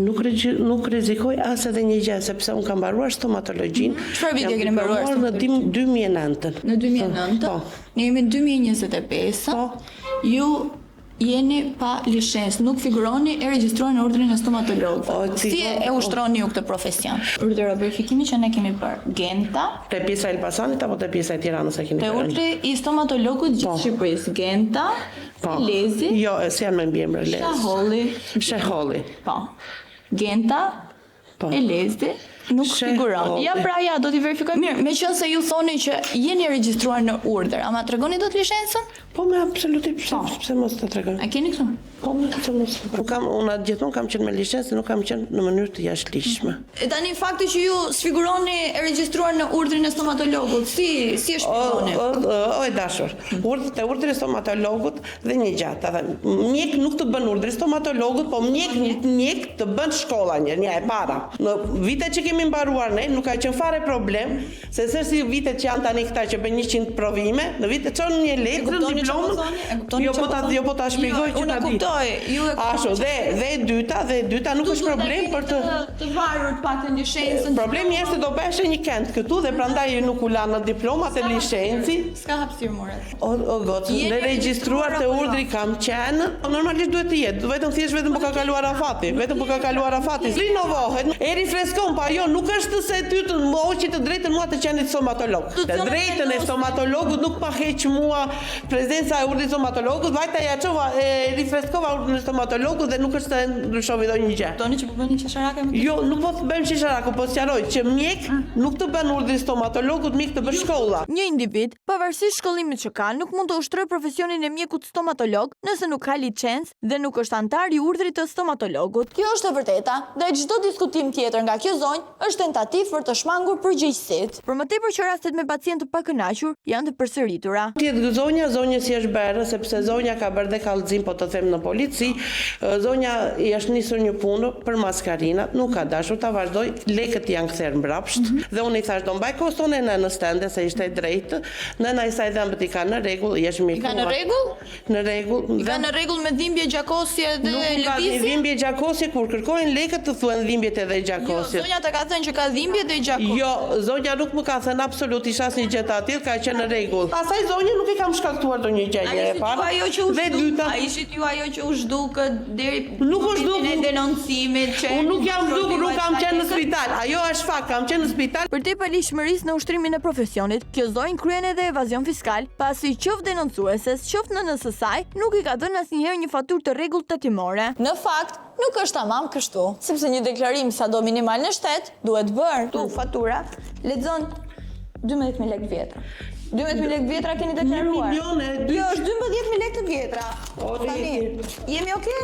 Nuk rrezikoj as edhe një gjë, sepse unë kam mbaruar stomatologjin. Çfarë viti keni mbaruar? Në 2009. Në 2009? Po. Ne jemi 2025. Po. Ju jeni pa licencë, nuk figuroni e regjistruar në urdhrin e stomatologut. Si e ushtroni ju këtë profesion? Urdhra verifikimi që ne kemi bërë Genta. Te pjesa e Elbasanit apo te pjesa e Tiranës e keni bërë? Te urdhri i stomatologut gjithë Shqipërisë, Genta, Lezi. Jo, si janë me mbiemër Lezi. Sheholli. Po. Genta, Lezi. Nuk figuron. Ja pra ja, do t'i verifikoj. Mirë, me qënë se ju thoni që jeni regjistruar në urdhër, ama tregoni do t'licencën? Po me absolutisht, pse mos të tregoj? A keni këtu? Po me absolutisht. Unë atë gjithmonë kam qenë me licencë, nuk kam qenë në mënyrë të jashtëligjshme. E tani fakti që ju sfiguroni e regjistruar në urdhrin e stomatologut, si e shpjegoni? O e dashur, urdhri i stomatologut dhe një gjatë, mjek nuk të bën urdhri stomatologut, po mjek të bën shkolla një e para. Në vitet që kemi mbaruar ne, nuk ka qenë fare problem, se si vitet që janë tani këta që bën 100 provime, në vitet çon një letër, diplomë. Jo po ta shpjegoj që ta di. Ashtu, dhe e dyta nuk është problem për të varur pak të licencën. Problemi është do bësh një kënd këtu dhe prandaj nuk u lan në diplomat e licenci. S'ka hapësirë more. O gocë, në regjistruar te urdhri kam qenë, normalisht duhet të jetë, vetëm po ka kaluar afati, rinovohet, e rifreskon, pa jo, nuk është se ty të moqi të drejtën mua të qenit stomatolog. Të drejtën e stomatologut nuk pa heq mua prezenca e urdhrit stomatologut, vajta ja çova e rifreskova urdhrin e stomatologut dhe nuk është se ndryshovi ndonjë gjë. Doni që po bëni qesharake me këtë? Jo, nuk po të bëjmë qesharake, po sqaroj që mjek nuk të bën urdhri stomatologut, mjek të bën shkolla. Një individ, pavarësisht shkollimit që ka, nuk mund të ushtrojë profesionin e mjekut stomatolog nëse nuk ka licencë dhe nuk është antar i urdhrit të stomatologut. Kjo është e vërteta, dhe çdo diskutim tjetër nga kjo zonjë është tentativ për të shmangur përgjegjësitë. Për më tepër që rastet me pacientë të pakënaqur janë të përsëritura. Tjetë zonja si është bërë, sepse zonja ka bërë dhe kallëzim, po të them në polici, zonja i është nisur një punë për maskarinat, nuk ka dashur ta vazhdoj, lekët janë kthyer mbrapsht, dhe unë i thash do mbaj koston e në stende se ishte e drejtë, nëna i saj dhëmbët i ka në rregull, i është mirë. I ka në rregull? Në rregull. I ka në rregull me dhimbje gjakosje dhe lëvizje? Nuk ka dhimbje gjakosje, kur kërkojnë lekët të thuhen dhimbjet edhe gjakosje. Jo, zonja të ka thënë që ka dhimbje dhe gjakosje. Jo, zonja nuk më ka thënë absolutisht asnjë gjë të tillë, ka qenë në rregull. Pastaj zonja nuk i kam shkaktuar ndonjë gjë e parë. Dhe dyta, a ishit ju ajo që u zhdukët deri nuk u zhdukët denoncimit që unë nuk jam zhdukur, nuk kam qenë në spital. Ajo është fakt, kam qenë në spital. Për te palishmërisë në ushtrimin e profesionit, kjo zonjë kryen edhe evazion fiskal, pasi qoftë denoncueses, qoftë nënës së saj, nuk i ka dhënë asnjëherë një faturë të rregullt tatimore. Në fakt, nuk është tamam kështu, sepse një deklarim sado minimal në shtet duhet bërë. Tu fatura lexon 12.000 lekë vjetra. 12.000 lekë vjetra keni deklaruar. Jo, është 12.000 lekë të vjetra. Tani, jemi okay?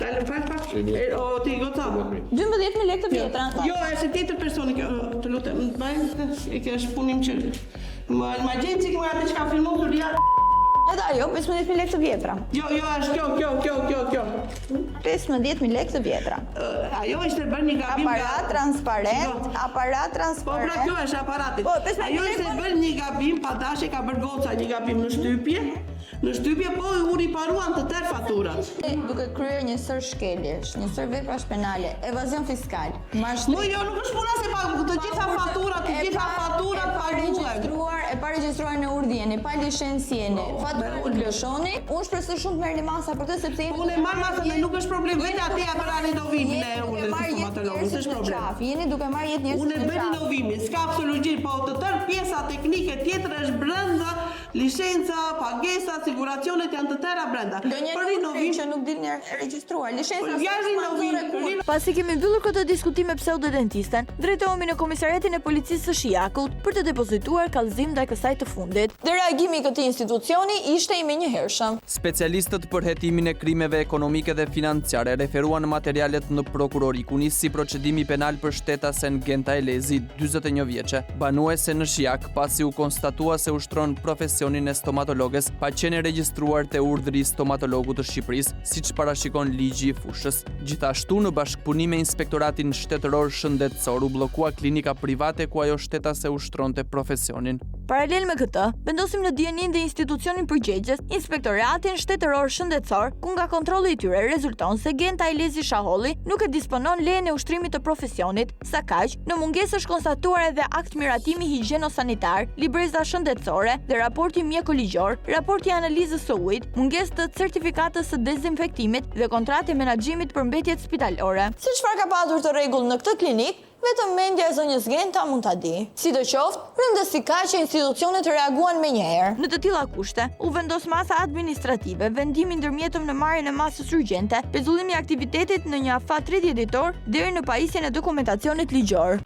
Talë pak. O ti gocam. 12.000 lekë të vjetra. Jo, është tjetër personi kjo, të lutem. E kjo është punim që më agjenci që më atë që ka filmuar dia. Edhe ajo 15.000 lekë të vjetra. Jo, është kjo. 15.000 lekë të vjetra. Ajo ishte bërë një gabim. Aparat transparent. Po pra kjo është aparati. Ajo ishte bërë një gabim, pa dashje ka bërë goca një gabim në shtypje, po u riparuan të tërë faturat. Duke kryer një sër shkeljesh, një sër veprash penale, evazion fiskal. Jo, nuk është puna se pagu, të gjitha faturat paguar. E pa regjistruar në urdhjeni, pa licencë jeni, faturën lëshoni. Unë shpresoj shumë të merrni masa për të sepse unë e marr masën dhe nuk është problem. Vetë aty aparani do vini në urdhën e stomatologit, s'është problem. Jeni duke marrë jetë njerëz. Unë e bëni novimin, s'ka absolutisht, po të tërë pjesa teknike tjetër është brenda, licenca, pagesa, siguracionet janë të tëra brenda. Për rinovim që nuk dilni regjistruar, licenca. Pasi kemi mbyllur këtë diskutim me pseudodentisten, drejtohemi në komisariatin e policisë së Shijakut për të depozituar kallëzim ndaj kësaj të fundit. Dhe reagimi i këtij institucioni ishte i menjëhershëm. Specialistët për hetimin e krimeve ekonomike dhe financiare referuan materialet në prokurori ku nisi procedimi penal për shtetasen Genta Elezi, 41 vjeçe, banuese në Shijak, pasi u konstatua se ushtron profesionin e stomatologes pa qenë regjistruar te urdhri i stomatologut të Shqipërisë, siç parashikon ligji i fushës. Gjithashtu në bashkëpunim me Inspektoratin Shtetëror Shëndetësor u bllokua klinika private ku ajo shtetase ushtronte profesionin. Paralel me këtë, vendosim në dijenin dhe institucionin përgjegjës, Inspektoratin Shtetëror Shëndetësor, ku nga kontrolli i tyre rezulton se Genta Elezi Shaholli nuk e disponon lejen e ushtrimit të profesionit, sa kaq, në mungesë është konstatuar edhe akt miratimi higjieno-sanitar, libreza shëndetësore dhe raporti mjekoligjor, raporti analizës së ujit, mungesë të certifikatës së dezinfektimit dhe kontratë e menaxhimit për mbetjet spitalore. Se çfarë ka patur të rregull në këtë klinik, vetëm mendja e zonjës Genta mund ta di. Sidoqoftë, rëndësi ka që institucionet reaguan menjëherë. Në të tilla kushte, u vendos masa administrative, vendimi ndërmjetëm në marrjen e masës urgjente, pezullimi i aktivitetit në një afat 30 ditor deri në pajisjen e dokumentacionit ligjor.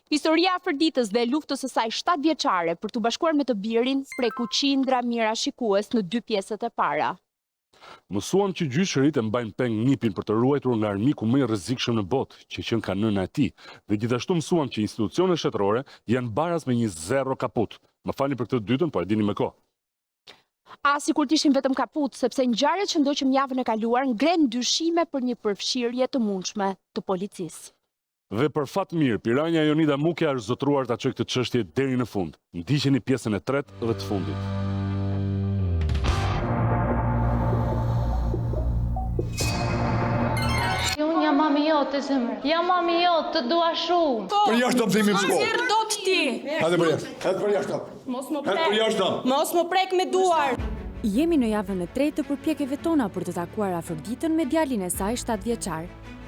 Historia afërditës dhe luftës së saj 7 vjeçare për t'u bashkuar me të birin preku qindra mira shikues në 2 pjesët e para. Mësuam që gjyshërit e mbajnë peng nipin për të ruajtur nga armiku më i rrezikshëm në botë, që qenë ka nëna e tij, dhe gjithashtu mësuam që institucionet shtetërore janë baraz me një zero kaput. Më falni për këtë dytën, po e dini me kohë. Sikur t'ishin vetëm kaput, sepse ngjarjet që ndoqëm javën e kaluar ngren dyshime për një përfshirje të mundshme të policisë. Dhe për fat mirë, Piranja Jonida Mukja është zotruar ta çojë këtë çështje deri në fund. Ndiqeni pjesën e tretë dhe të fundit. Unë jam mami jote, zemër. Jam mami jote, të dua shumë. Për jashtë do të themi në shkollë. Do të ti. Hajde për jashtë. Hajde për jashtë. Hajde për jashtë. Mos më prek me duar. Jemi në javën e tretë të përpjekjeve tona për të takuar Afroditën me djalin e saj 7 vjeçar.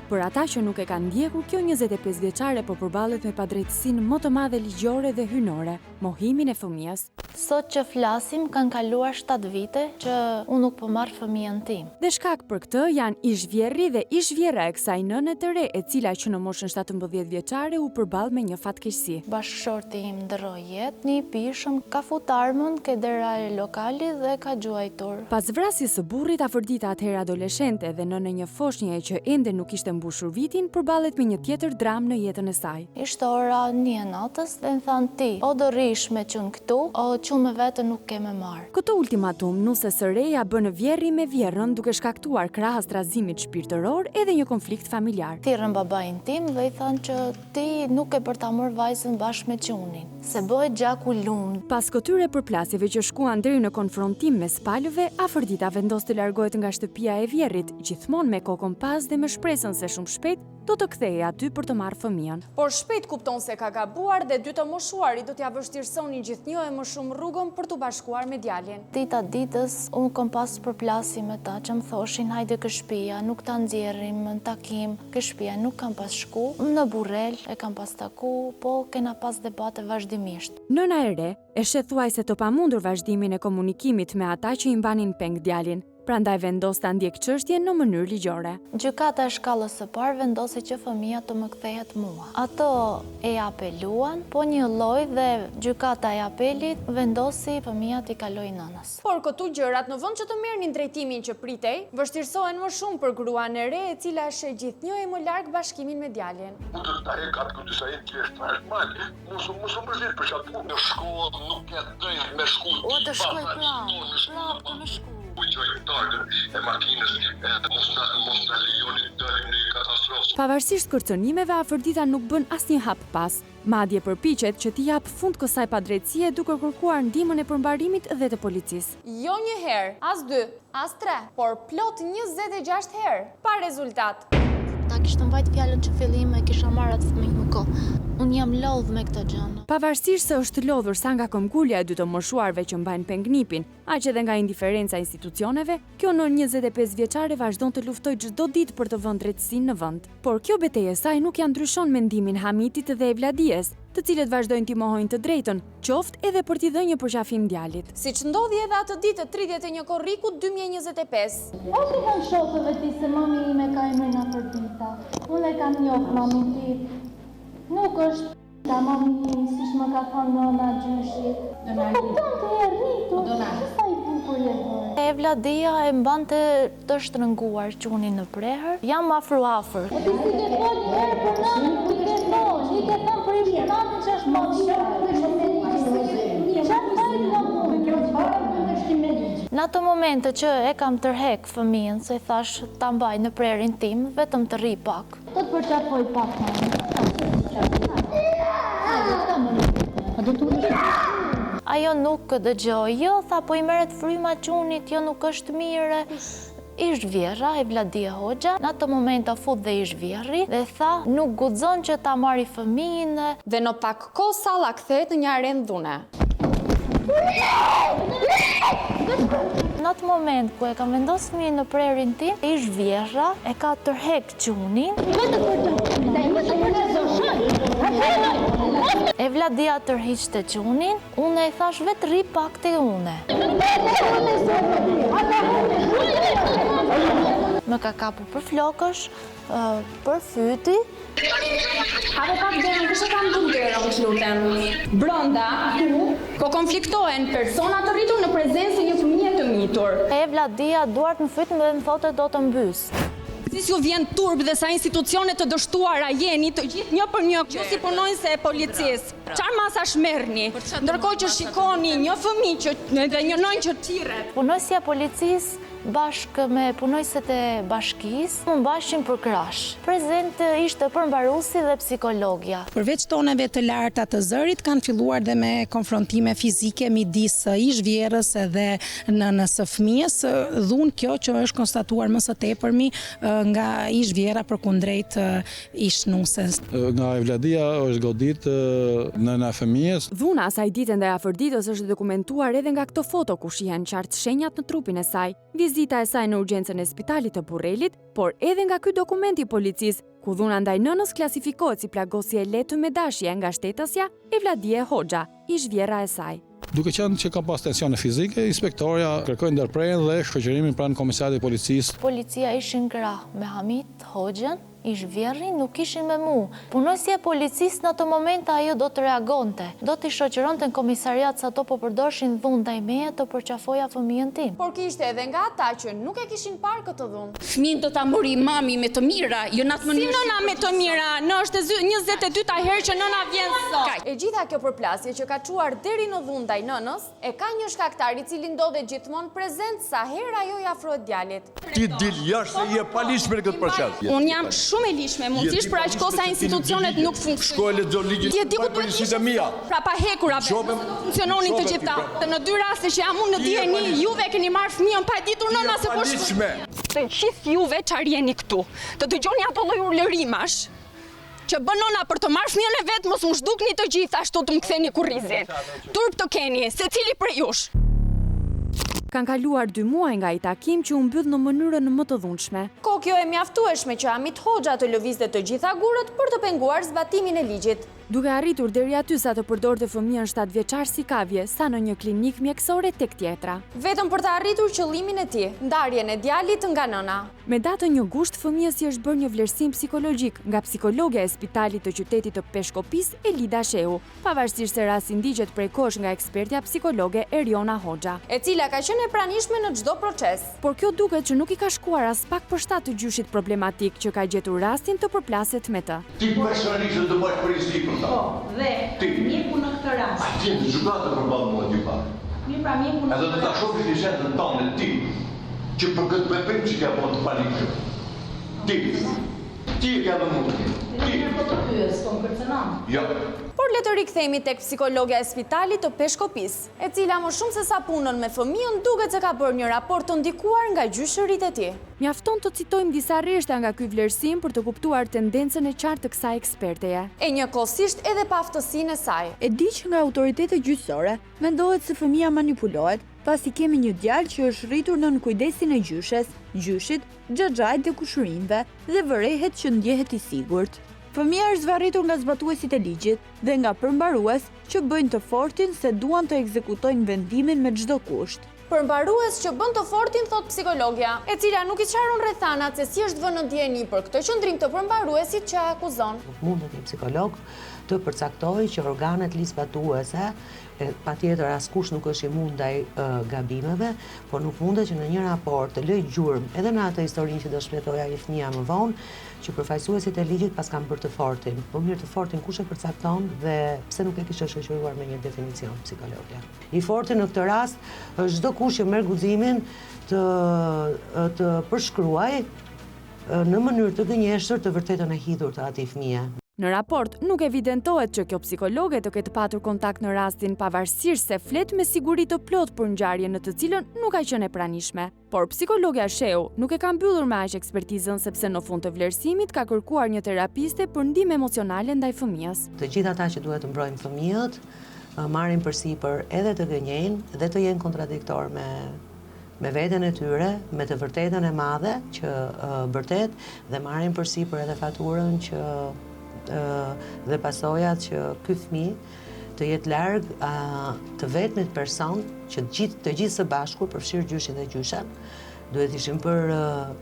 Për ata që nuk e kanë ndjekur, kjo 25 vjeçare po përballet me padrejtësinë më të madhe ligjore dhe hynore, mohimin e fëmijës. Sot që flasim, kanë kaluar 7 vite që unë nuk po marr fëmijën tim. Dhe shkak për këtë janë ish-vjerri dhe ish-vjera e kësaj nëne të re, e cila që në moshën 17 vjeçare u përball me një fatkeqësi. Bashkëshorti im ndroi jetë, një pishëm, ka fut armën ke dera e lokali dhe ka gjuajtur. Pas vrasjes së burrit, afërdita atëherë adoleshente dhe nënë një foshnje që ende nuk ishte mbushur vitin, përballet me një tjetër dramë në jetën e saj. Ishte ora 1 e natës dhe më thanë ti, o do rish me qënë këtu, o qënë me vetë nuk ke me marë. Këtë ultimatum nuse së reja bënë vjerri me vjerën duke shkaktuar krahas trazimit shpirtëror edhe një konflikt familjar. Thirrën babain tim dhe i thanë që ti nuk e për ta marrë vajzën bashkë me qunin, se bëhet gjaku lumë. Pas këtyre përplasjeve që shkuan deri në konfrontim mes palëve, afërdita vendos të largohet nga shtëpia e vjerrit, gjithmonë me kokën pas dhe me shpresën se shumë shpejt do të kthehej aty për të marrë fëmijën. Por shpejt kupton se ka gabuar dhe dy të moshuarit do t'ja vështirësonin gjithnjë e më shumë rrugën për t'u bashkuar me djalin. Dita ditës, unë kom pas përplasi me ta që më thoshin hajde kë shtëpia, nuk ta nxjerrim në takim, kë shtëpia nuk kam pas shku, në Burrel e kam pas taku, po kena pas debate vazhdimisht. Nëna e re e shet thuajse të pamundur vazhdimin e komunikimit me ata që i mbanin peng djalin. Prandaj vendos ta ndjek çështjen në mënyrë ligjore. Gjykata e shkallës së parë vendosi që fëmia të më kthehet mua. Ato e apeluan, po një lloj dhe gjykata e apelit vendosi fëmia t'i kalojë nënës. Por këtu gjërat në vend që të merrnin drejtimin që pritej, vështirësohen më shumë për gruan e re e cila sheh gjithnjë e më larg bashkimin me djalin. Ta e katë këtë sa e thjesht, është mal. Mos u mërzit për çat në shkollë nuk ke drejt me shkollë. O të shkoj prapë në shkollë. E makinës, mos na lejoni dalim në katastrofë. Pavarësisht kërcënimeve, afërdita nuk bën asnjë hap pas. Madje përpiqet që t'i jap fund kësaj padrejtësie duke kërkuar ndihmën e përmbarimit dhe të policisë. Jo një herë, as 2, as 3, por plot 26 herë, pa rezultat. Ta kishtë mbajt fjallën që fillim e kisha marrë atë fëmijë më kohë. Unë jam lodhë me këtë gjënë. Pavarësisht se është lodhur sa nga këmbgulja e dy të moshuarve që mbajnë pengnipin, aq edhe nga indiferenca institucioneve, kjo nën 25 vjeçare vazhdon të luftojë çdo ditë për të vënë drejtësinë në vend. Por kjo betejë e saj nuk ja ndryshon mendimin Hamitit dhe Evladies, të cilët vazhdojnë t'i mohojnë të drejtën, qoftë edhe për t'i dhënë një përqafim djalit. Siç ndodhi edhe atë ditë 31 korrikut 2025. Ose kanë shokëve ti se mami ime ka emrin Afërdita. Unë e kam njohur mamin ti. Nuk është ta mami im, siç më ka thënë nëna gjyshit. Po të e rritur, sa i bukur je bërë. Evladia e mbante të shtrënguar qunin në prehër. Jam afër. E ti si ke folë një herë për nënën, i ke thënë për ishtë natin që është mami Në ato momente që e kam tërhek fëmijën, se i thash ta mbaj në prerin tim, vetëm të rri pak. Do të përqafoj pak mami. Ajo nuk dëgjoi, jo, tha po i merret fryma qunit, jo nuk është mire. Ish vjerra, Evladia Hoxha, në atë moment fut dhe ish vjerri dhe tha nuk guxon që ta marri fëmijën. Dhe në pak kohë Salla kthehet në një arenë dhune. Në atë moment ku e kam vendosur fëmijën në prerin tim, ish vjerra e ka tërhek qunin. Evladia tërhiqte qunin, unë e thash vetë rri pak te une. Më ka kapur për flokësh, për fyti. Have pak derën, kështë kam dhëmë derën, që lutem. Brenda, ko konfliktohen persona të rritur në prezencë një fëmije të mitur. Evladia duart në fytyn dhe më thote do të mbys. Si ju vjen turp dhe sa institucione të dështuara jeni, të gjithë një për një, ju si punojnëse e policisë. Qarë masash merrni, ndërkohë që shikoni një fëmijë dhe një nënë që tiret. Punojësja policisë bashkë me punojësit e bashkisë, më mbashin për krash. Prezent ishte përmbaruesi dhe psikologja. Përveç toneve të larta të zërit, kanë filluar dhe me konfrontime fizike midis ish vjerrës edhe nënës së fëmijës, dhun kjo që është konstatuar më së tepërmi nga ish vjerra përkundrejt ish nuses. Nga Evladia është godit nëna fëmijës. Dhuna asaj ditën dhe afërditës është dokumentuar edhe nga këto foto ku shihen qartë shenjat në trupin e saj. vizita e saj në urgjencën e spitalit të Burrelit, por edhe nga ky dokument i policisë, ku dhuna ndaj nënës klasifikohet si plagosje e lehtë me dashje nga shtetësja Evladie Hoxha, ish vjera e saj. Duke qenë që ka pas tensione fizike, inspektorja kërkoi ndërprerjen dhe shoqërimin pranë komisariatit të policisë. Policia ishin krah me Hamit Hoxhën, ish vjerrin, nuk ishin me mu. Punojësia e policisë në ato momente ajo do të reagonte, do të shoqëronte në komisariat sa to po përdorshin dhunë ndaj meje të përqafoja fëmijën tim. Por kishte edhe nga ata që nuk e kishin parë këtë dhunë. Fëmijën do ta mori mami me të mira, jo në atë mënyrë. Si nëna me të mira? Në është 22 herë që nëna vjen sot. E gjitha kjo përplasje që ka çuar deri në dhunë ndaj nënës, e ka një shkaktar i cili ndodhet gjithmonë prezent sa herë ajo i afrohet djalit. Ti dil jashtë se je pa lishme në këtë proces. Unë jam shumë e lishme, mundësisht për aq kohë sa institucionet nuk funksionojnë. Shkoj lexo ligjin. Ti e di ku policitë mia. Pra pa hekurave. Funksiononin të gjitha. Në 2 raste që jam unë në dieni, juve keni marrë fëmijën pa ditur nëna se po shkoj. Të gjithë juve çfarë jeni këtu? Të dëgjoni ato lloj urlërimash që bën nëna për të marrë fëmijën e vet, mos u zhdukni të gjithë ashtu të më ktheni kurrizin. Turp të keni, secili prej jush. Kanë kaluar 2 muaj nga i takim që u mbyll në mënyrën më të dhunshme. Kjo e mjaftueshme që Hamit Hoxha të lëvizte të gjitha gurët për të penguar zbatimin e ligjit. Duke arritur deri aty sa të përdorte fëmijën 7 vjeçar si kavje, sa në një klinik mjekësore tek tjetra. Vetëm për të arritur qëllimin e tij, ndarjen e djalit nga nëna. Me datën 1 gusht, fëmijës i është bërë një vlerësim psikologjik nga psikologja e spitalit të qytetit të Peshkopis, Elida Shehu, pavarësisht se rasti ndigjet prej kohësh nga ekspertja psikologe Eriona Hoxha, e cila ka qenë e pranishme në çdo proces. Por kjo duket që nuk i ka shkuar as pak për shtat të gjyshit problematik që ka gjetur rastin të përplaset me të. Ti personalisht do bësh përgjegjësi për ta. Po, dhe mjeku në këtë rast. A ti në gjykatë për ballë mua ty pa. Mirë, pra mjeku në. Edhe do ta shohësh liçetën tonë ti që për këtë veprim që ka bën të palikë. Ti e ka dhënë mua. Ti po të pyes, po më kërcënon. Jo. Por le të rikthehemi tek psikologja e spitalit të Peshkopis, e cila më shumë se sa punën me fëmijën duket se ka bërë një raport të ndikuar nga gjyshërit e tij. Mjafton të citojmë disa rreshta nga ky vlerësim për të kuptuar tendencën e qartë të kësaj eksperteje. E njëkohësisht edhe pa aftësinë e saj. E di që nga autoritetet gjyqësore mendohet se fëmia manipulohet, pasi kemi një djalë që është rritur nën kujdesin e gjyshes, gjyshit, xhaxhait dhe kushërinjve dhe vërehet që ndjehet i sigurt. Fëmia është zvarritur nga zbatuesit e ligjit dhe nga përmbarues që bëjnë të fortin se duan të ekzekutojnë vendimin me çdo kusht. Përmbarues që bën të fortin, thot psikologja, e cila nuk i çaron rrethanat se si është vënë në dieni për këtë qendrim të përmbaruesit që akuzon. Mundet një psikolog të përcaktojë që organet ligjzbatuese, patjetër askush nuk është imund ndaj gabimeve, por nuk mundet që në një raport të lëjë gjurmë, edhe në atë historinë që do shpjetoja i fëmia më vonë, që përfaqësuesit e ligjit pas kanë bërë të fortin. Po mirë, të fortin kush e përcakton dhe pse nuk e kishte shoqëruar me një definicion psikologja. I fortin në këtë rast është çdo kush që merr guximin të përshkruaj në mënyrë të gënjeshtër të vërtetën e hidhur të atij fëmie. Në raport nuk evidentohet që kjo psikologe të ketë patur kontakt në rastin pavarësisht se flet me siguri të plot për ngjarje në të cilën nuk ka qenë e pranishme. Por psikologja Shehu nuk e ka mbyllur me aq ekspertizën sepse në fund të vlerësimit ka kërkuar një terapiste për ndihmë emocionale ndaj fëmijës. Të gjithë ata që duhet të mbrojnë fëmijët marrin përsipër edhe të gënjejnë dhe të jenë kontradiktor me veten e tyre, me të vërtetën e madhe që vërtet dhe marrin përsipër edhe faturën që dhe pasojat që ky fëmijë të jetë larg të vetmit person që të gjithë së bashku, përfshirë gjyshin dhe gjyshen, duhet ishin për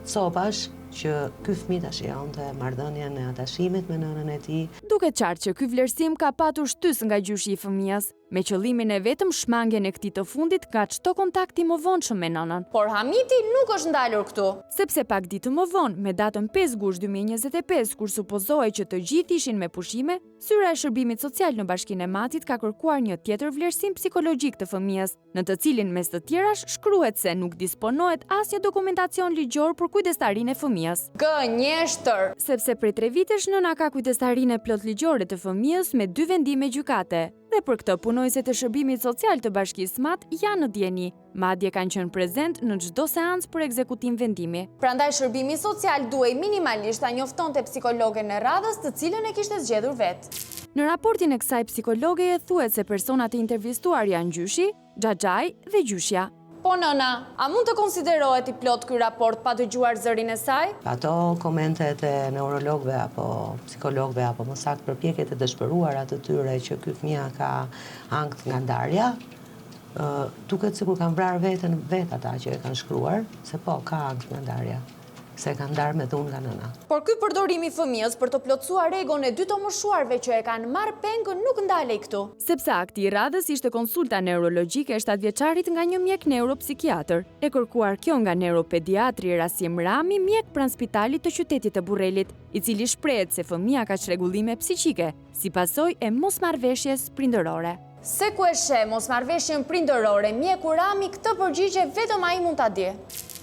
copash që ky fëmijë ta shijonte marrëdhënien e atashimit me nënën e tij. Duket qartë që ky vlerësim ka patur shtys nga gjyshi i fëmijës, me qëllimin e vetëm shmangjen e këtij të fundit nga çdo kontakti më vonshëm me nënën. Por Hamiti nuk është ndalur këtu, sepse pak ditë më vonë, me datën 5 gusht 2025, kur supozohej që të gjithë ishin me pushime, Syra e Shërbimit Social në Bashkinë e Matit ka kërkuar një tjetër vlerësim psikologjik të fëmijës, në të cilin mes të tjerash shkruhet se nuk disponohet asnjë dokumentacion ligjor për kujdestarinë e fëmijës. Gënjeshtër! Sepse prej 3 vitesh nëna ka kujdestarinë plot ligjore të fëmijës me 2 vendime gjykate. Dhe për këtë punojësit e Shërbimit Social të Bashkisë Mat janë në dieni, madje kanë qenë prezent në çdo seancë për ekzekutim vendimi. Prandaj Shërbimi Social duhej minimalisht ta njoftonte psikologen e radhës, të cilën e kishte zgjedhur vetë. Në raportin e kësaj psikologeje thuhet se personat e intervistuar janë gjyshi, xhaxhai dhe gjyshja. Po nëna, a mund të konsiderohet i plot ky raport pa dëgjuar zërin e saj? Ato komentet e neurologëve apo psikologëve apo më saktë përpjekjet e dëshpëruara të tyre që ky fëmia ka ankth nga ndarja, duket sikur kanë vrarë veten vet ata që e kanë shkruar, se po ka ankth nga ndarja, se kanë ndarë me dhunë nga nëna. Por ky përdorimi i fëmijës për të plotësuar egon e dy të moshuarve që e kanë marrë pengën nuk ndalej këtu. Sepse akti i radhës ishte konsulta neurologjike e 7-vjeçarit nga një mjek neuropsikiatër. E kërkuar kjo nga neuropediatri Rasim Rami, mjek pranë spitalit të qytetit të Burrelit, i cili shprehet se fëmia ka çrregullime psiqike, si pasojë e mosmarrveshjes prindërore. Se ku e sheh mosmarrveshjen prindërore, mjeku Rami këtë përgjigje vetëm ai mund ta di.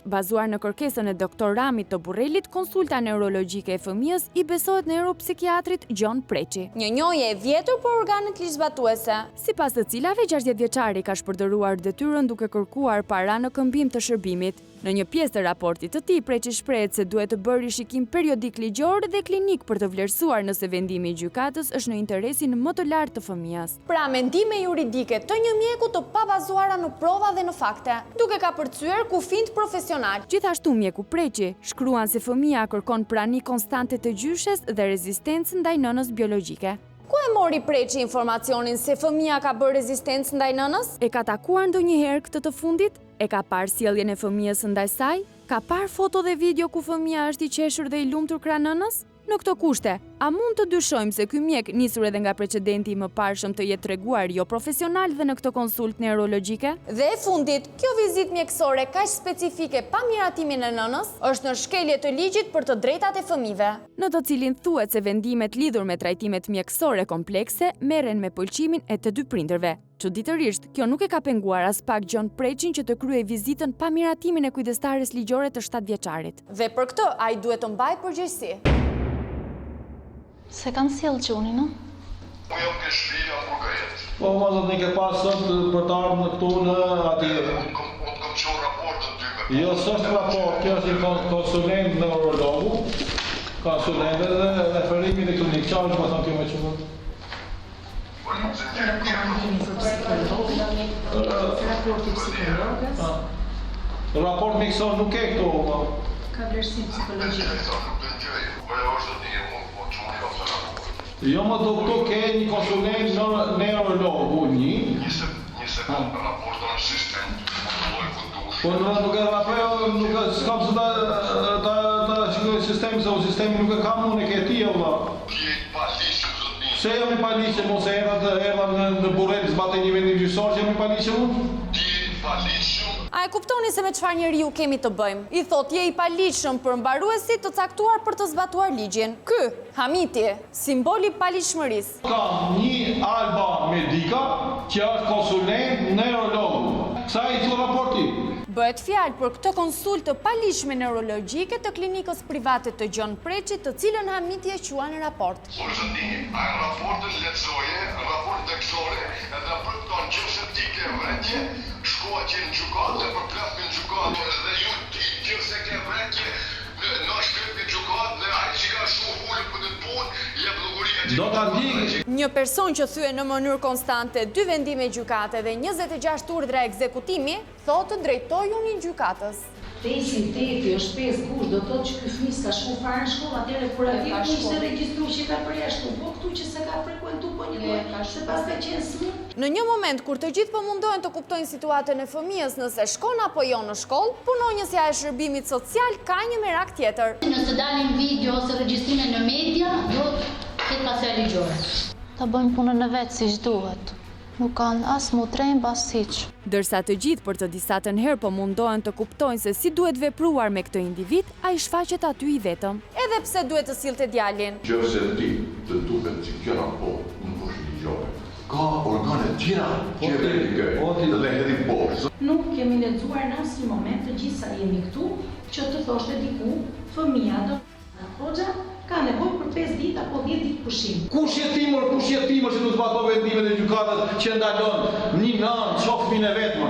Bazuar në kërkesën e doktor Ramit të Burrelit, konsulta neurologjike e fëmijës i besohet neuropsikiatrit Gjon Preçi. Një njohje e vjetër për organet ligjzbatuese, sipas të cilave 60-vjeçari ka shpërdoruar detyrën duke kërkuar para në këmbim të shërbimit. Në një pjesë të raportit të tij, Preçi shprehet se duhet të bërë shikim periodik ligjor dhe klinik për të vlerësuar nëse vendimi i gjykatës është në interesin më të lartë të fëmijës. Pra mendime juridike të një mjeku të pabazuara në prova dhe në fakte, duke ka përcyer kufijt profesional. Gjithashtu mjeku Preçi shkruan se fëmia kërkon prani konstante të gjyshes dhe rezistencë ndaj nënës biologjike. Ku e mori Preçi informacionin se fëmia ka bërë rezistencë ndaj nënës? E ka takuar ndonjëherë këtë të fundit? E ka parë sjelljen e fëmijës ndaj saj? Ka parë foto dhe video ku fëmia është i qeshur dhe i lumtur krah nënës? Në këto kushte, a mund të dyshojmë se ky mjek nisur edhe nga precedenti i mëparshëm të jetë treguar jo profesional dhe në këto konsult neurologjike? Dhe e fundit, kjo vizitë mjekësore kaq specifike pa miratimin e nënës është në shkelje të ligjit për të drejtat e fëmijëve, në të cilin thuhet se vendimet lidhur me trajtimet mjekësore komplekse merren me pëlqimin e të dy prindërve. Çuditërisht, kjo nuk e ka penguar as pak Gjon Preçin që të kryej vizitën pa miratimin e kujdestares ligjore të 7-vjeçarit. Dhe për këtë ai duhet të mbajë përgjegjësi. Se kanë sjellë çunin, no? Po jam ke shtëpia apo ka jetë? Po ma do të ke pas sot për të ardhur në këtu në atje. Unë kam çon raportën ty me. Jo, s'është raport, kjo është një konsulent neurologu, konsulente dhe referimi në klinikë. Çfarë do të thonë kjo më çunë? Raport mjekësor nuk e këtu. Ka vlerësim psikologjik. Jo më do këtu ke një konsulent neurologu, një sekund, raportën në sistem, po nuk e rapeo, nuk e s'kam se ta shikoj sistemi, se o sistemi nuk e kam unë e ke ti, valla. Se jam i paliqe, mos e erdha në Burrel, zbatej një vendim gjyqësor që jam i paliqe unë? A e kuptoni se me çfarë njeriu kemi të bëjmë? I thot je i paligjshëm për mbaruesit të caktuar për të zbatuar ligjin. Ky, Hamiti, simboli i paligjshmërisë. Kam një Alba Medika që është konsulent neurolog. Sa i thotë raporti? Bëhet fjalë për këtë konsultë të paligjshme neurologjike të klinikës private të Gjon Preçit, të cilën Hamiti e quan në raport. Po zëndini, a raportën letësoje, raport teksore, edhe për të tonë që se ti ke vretje, shkoa që në gjukatë dhe për plak në gjukatë, dhe ju ti që se ke vretje, në shkryp në gjukatë dhe ajë që ka shumë hullë për të punë, je bloguria që... Do t'a di... Një person që thye në mënyrë konstante 2 vendime gjykate dhe 26 urdhra ekzekutimi, thotë drejtoj unë i gjykatës. 5-8 është 5 kush, do të thotë që ky fëmijë s'ka shkuar fare në shkollë, atëherë kur atje ishte regjistruar që ka përjashtu, po këtu që s'e ka frekuentuar po një kohë, se pas ka qenë smur. Në një moment kur të gjithë po mundohen të kuptojnë situatën e fëmijës nëse shkon apo jo në shkollë, punonjësja e shërbimit social ka një merak tjetër. Nëse dalin video ose regjistrime në media, do të ketë pasojë ligjore. Ta bëjmë punën e vet siç duhet. Nuk kanë as mutrejnë bas hiq. Dërsa të gjithë për të disatën herë po mundohen të kuptojnë se si duhet vepruar me këtë individ, a i shfaqet aty i vetëm. Edhe pse duhet të sillte djalin. Nëse ti të duket që kjo raport nuk është ligjore, ka organe tjera që verifike dhe hedhin poshtë. Nuk kemi lexuar në asnjë moment të gjithë sa jemi këtu që të thoshte diku fëmia do Hoxha ka nevojë për 5 ditë apo 10 ditë pushim. Kush jetimër që nuk zbaton vendimet e gjykatës që ndalon një nën çoft fëmijën e vet më.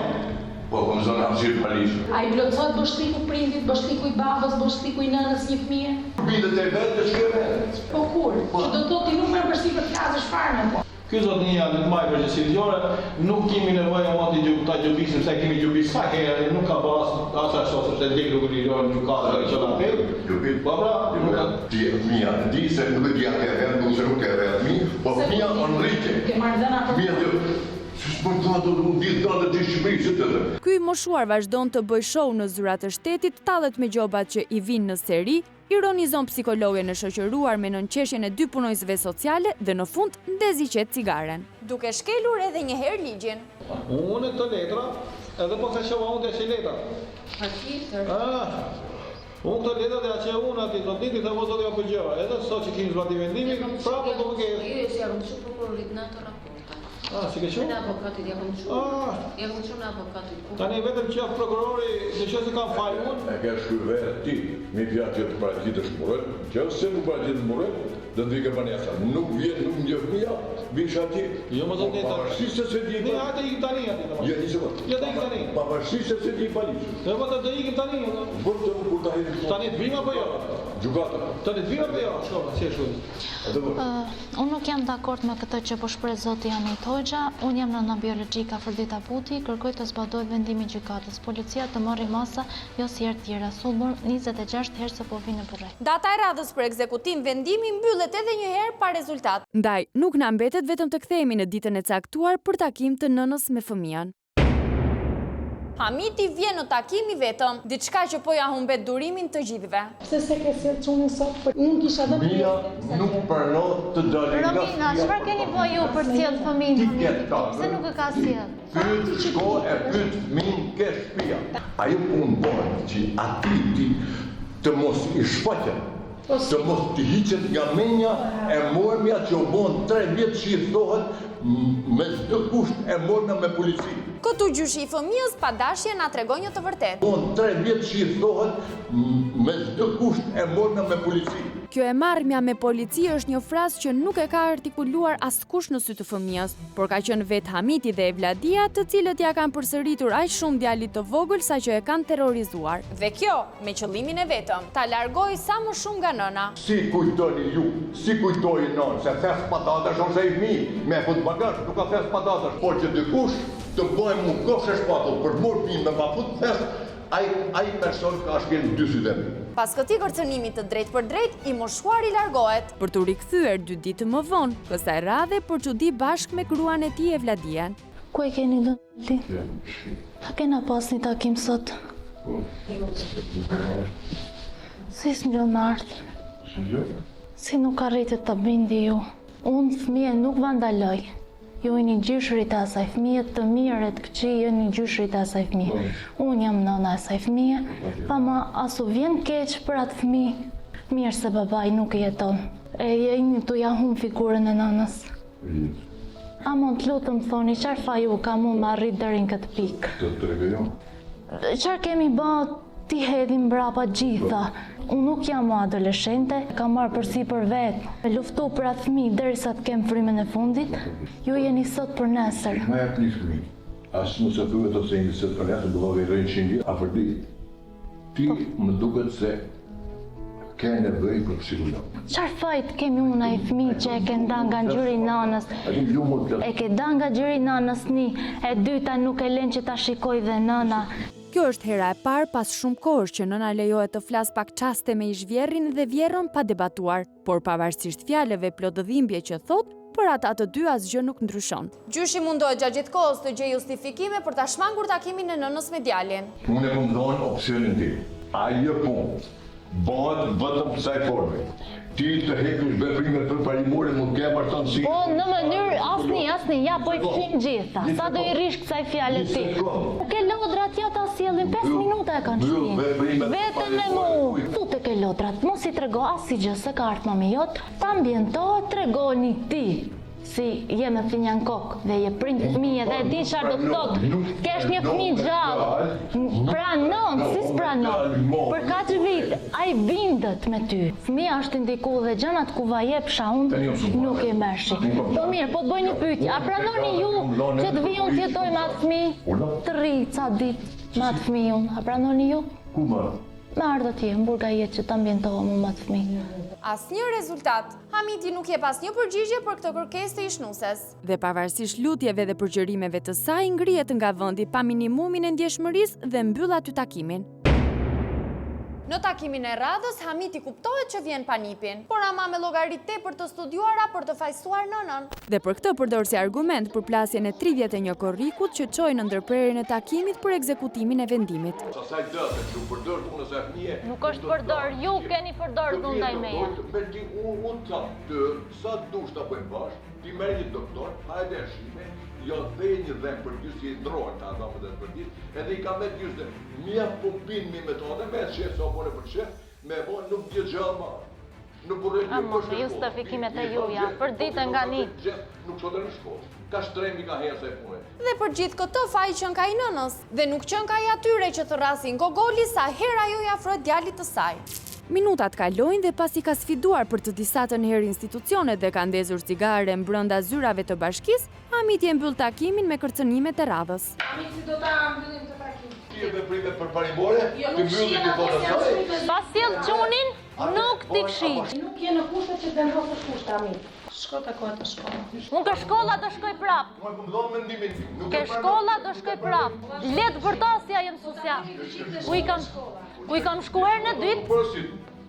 Po më zonë hapësirë paligjshme. Ai plotësohet bështiku prindit, bështiku i babës, bështiku i nënës një fëmie. Bindet e vetë të shkëve. Po kur? Që do të thotë ti nuk merr bështik për të klasësh fare më. Ky zotnia në të majë përgjësiliore, nuk kemi nevojë më ta gjubisim, se kemi gjubis sa herë, nuk ka bërë asa shosë, është e dikë nuk një në gjukata që da apel. Mia, di se nuk e gja të edhe, se nuk e edhe mi, po mia Enrique. Ky moshuar vazhdon të bëj show në zyrat të shtetit, tallet me gjobat që i vinë në seri, ironizon psikologe në shoqëruar me nënqeshjen e 2 punojësve sociale dhe në fund ndeziqet cigaren. Duke shkelur edhe një herë ligjin. Unë të letra, edhe po se shova unë të që letra. Unë të letra dhe që unë ati, të diti të vozot e apëgjëva, edhe sot që kemi zbati vendimi, prapë po më kërë. Io si arrunçu prokurorit në ato raporta. Si ke shumë? Në avokatit ja kom shumë në avokatit. Tani vetëm që jafë prokurori, në që se kam falë unë. E ke shkruve ti, mi pjatë që të paraqitë të shmurët, që se nuk paraqitë të shmurët, dhe të vike banesa. Nuk vjen, nuk njëf mija, vish ati. Jo më zonë njëta. Pavarësisht se di... Ne, hajte ikim tani ati të ma. Ja, një sekund. Ja, të ikim tani. Pavarësisht se di palisht. Dhe vëtë të ikim tani. Kur ta hedi. Tani të vima për jo? Gjukata. Tani të vima për jo? Shkova, si e shkodi. Unë nuk jam dakord me këtë që po shpreh zoti Janit Hoxha. Unë jam nëna biologjika Fërdita Puti, kërkoj të zbatohet vendimi i gjykatës. Policia të marrë masa jo si herë tjera. Sulmur 26 herë se po vinë në përrejt. Data e radhës për ekzekutim vendimi mbyllet edhe një herë pa rezultat. Ndaj, nuk na mbetet vetëm të kthehemi në ditën e caktuar për takim të nënës me fëmijën. Hamiti vjen në takimi vetëm, diçka që po ja humbet durimin të gjithëve. Se ke sjell çunin sot, për unë kisha dhënë. Mia nuk pranon të dalë nga Romina, çfarë keni bëj ju për të sjellë fëmijën? Pse nuk e ka sjell? Pyet shko e pyet fëmin ke shtëpia. Ajo punë bën që ati të mos i shfaqet. Të mos të hiqet nga menja e mormja që u bon 3 vjetë që i thohet me çdo kusht e mormja me polici. Këtu gjyshi i fëmijës pa dashje na tregon një të vërtetë. Bon 3 vjetë që i thohet me çdo kusht e mormja me polici. Kjo e marrmja me polici është një frazë që nuk e ka artikuluar askush në sy të fëmijës, por ka qenë vetë Hamiti dhe Evladia, të cilët ja kanë përsëritur aq shumë djalit të vogël sa që e kanë terrorizuar. Dhe kjo me qëllimin e vetëm, ta largoj sa më shumë nga nëna. Si kujtoni ju, si kujtoi nën, se thes patatesh ose i fëmijë, me fut bagazh, nuk ka thes patatesh, por që dikush të bëjmë mu kofshë shpatull për të marrë fëmijë me pa fut thes, ai person ka shkel 2 sytë. Pas këtij kërcënimi të drejt për drejt, i moshuari largohet. Për të rikthyer 2 ditë më vonë, kësaj radhe për çudi bashkë me gruan e tij Evladian. Ku e keni lënë ti? A kena pas një takim sot? Si s'mjë martë? Si nuk arritet të bindi ju? Unë fëmije nuk vandaloj. Ju e një gjyshrit e asaj fëmije, të mirë e të këqi e një gjyshrit e asaj fëmije. Unë jam nëna e asaj fëmije, pa ma asu vjen keq për atë fëmije. Mirë se babaj nuk jeton. E jeni të jahum figurën e nënës. A mund të lutëm thoni, qarë fa ju ka mund ma rrit dërin këtë pikë? Të tregoj. Qarë kemi ba ti hedhim brapa gjitha. Unë nuk jam më adoleshente, kam marrë përsi për vetë. Me luftu për atë fëmijë derisa të kem frymën e fundit, ju jeni sot për nesër. Ma jep një fëmijë. Asë mos e thuhet ose një sot për nesër do të rrinë 100 vjet, a për ditë. Ti më duket se ke nevojë për psikolog. Çfarë fajt kemi unë ai fëmijë që e ke nda nga ngjyri nanës? E ke nda nga ngjyri nanës ni, e dyta nuk e lën që ta shikoj dhe nëna. Kjo është hera e parë pas shumë kohësh që nëna lejohet të flas pak çaste me ish-vjerrin dhe vjerrën pa debatuar, por pavarësisht fjalëve plot dhimbje që thot, për ata të dy asgjë nuk ndryshon. Gjyshi mundohet gjatë gjithë kohës të gjejë justifikime për ta shmangur takimin e nënës me djalin. Unë e kam dhënë opsionin tim. Ajo punë bëhet vetëm kësaj forme. Ti të heqësh veprimet përparimore nuk ke marrëdhënie. Po në mënyrë asnjë, ja po i fshin gjitha. Sa do i rish kësaj fjale ti? Ke lodrat ja ta sjellin 5 minuta e kanë shpinë. Vetëm me mu. Tu te ke lodrat, mos i trego asgjë se ka ardhur mami jot. Ta ambientohet, tregoni ti. Si je me fëmijën kokë dhe je prind fëmijë dhe e di çfarë do të thotë. Kesh një fëmijë gjallë. Pranon, si s'pranon. Për 4 vite ai bindet me ty. Fëmia është indiku dhe gjanat ku va jepsha unë nuk i mershi. Po mirë, po të bëj një pyetje. A pranoni ju që të vi unë të jetoj me atë fëmijë? Të rri ca ditë me atë fëmijë unë. A pranoni ju? Ku më? Me ardhët je, në burga jetë që të ambientohem me atë fëmijë. Asnjë rezultat. Hamiti nuk jep asnjë përgjigje për këtë kërkesë të ishnuses. Dhe pavarësisht lutjeve dhe përgjërimeve të saj, ngrihet nga vendi pa minimumin e ndjeshmërisë dhe mbyll aty takimin. Në takimin e radhës, Hamiti kuptohet që vjen panipin, por ama me llogaritë tepër të studiuara për të fajsuar nënën. Dhe për këtë përdor si argument përplasjen e 31 korrikut që çoi në ndërprerjen e takimit për ekzekutimin e vendimit. Nuk është përdor, ju keni përdor ndaj meje. Unë të sa dush të bëjmë bashkë, ti merr një doktor, hajde shime, jo dhe një dhem për ty si i ndrojnë të ata më dhe për dit, edhe i ka me t'jus dhe mja pumpin mi metode, me shef sa pone për shef, me bo nuk t'je gjallë ma. Amore, justifikimet e juja, për ditën nga një. Nuk sot e në shkollë, ka shtremi ka herë se pune. Dhe për gjithë këtë faji qën ka i nënës, dhe nuk qën ka i atyre që të rrasin gogoli sa hera ju i afrohet djalit të saj. Minutat kalojnë dhe pasi ka sfiduar për të disatën herë institucionet dhe ka ndezur cigare brenda zyrave të bashkisë, Hamiti e mbyll takimin me kërcënimet e radhës. Hamiti, si do ta mbyllim të takimin? Ti e dhe pritet për parimore, ti mbylli të të saj. Pas sjell çunin, nuk t'i fshij. Nuk je në kushte që vendosësh kushte, Hamit. Shko te koha të shkolla. Unë ke shkolla do shkoj prap. Ke shkolla do shkoj prap. Let vërtasja jem social. Ku i kam shkuar në dytë?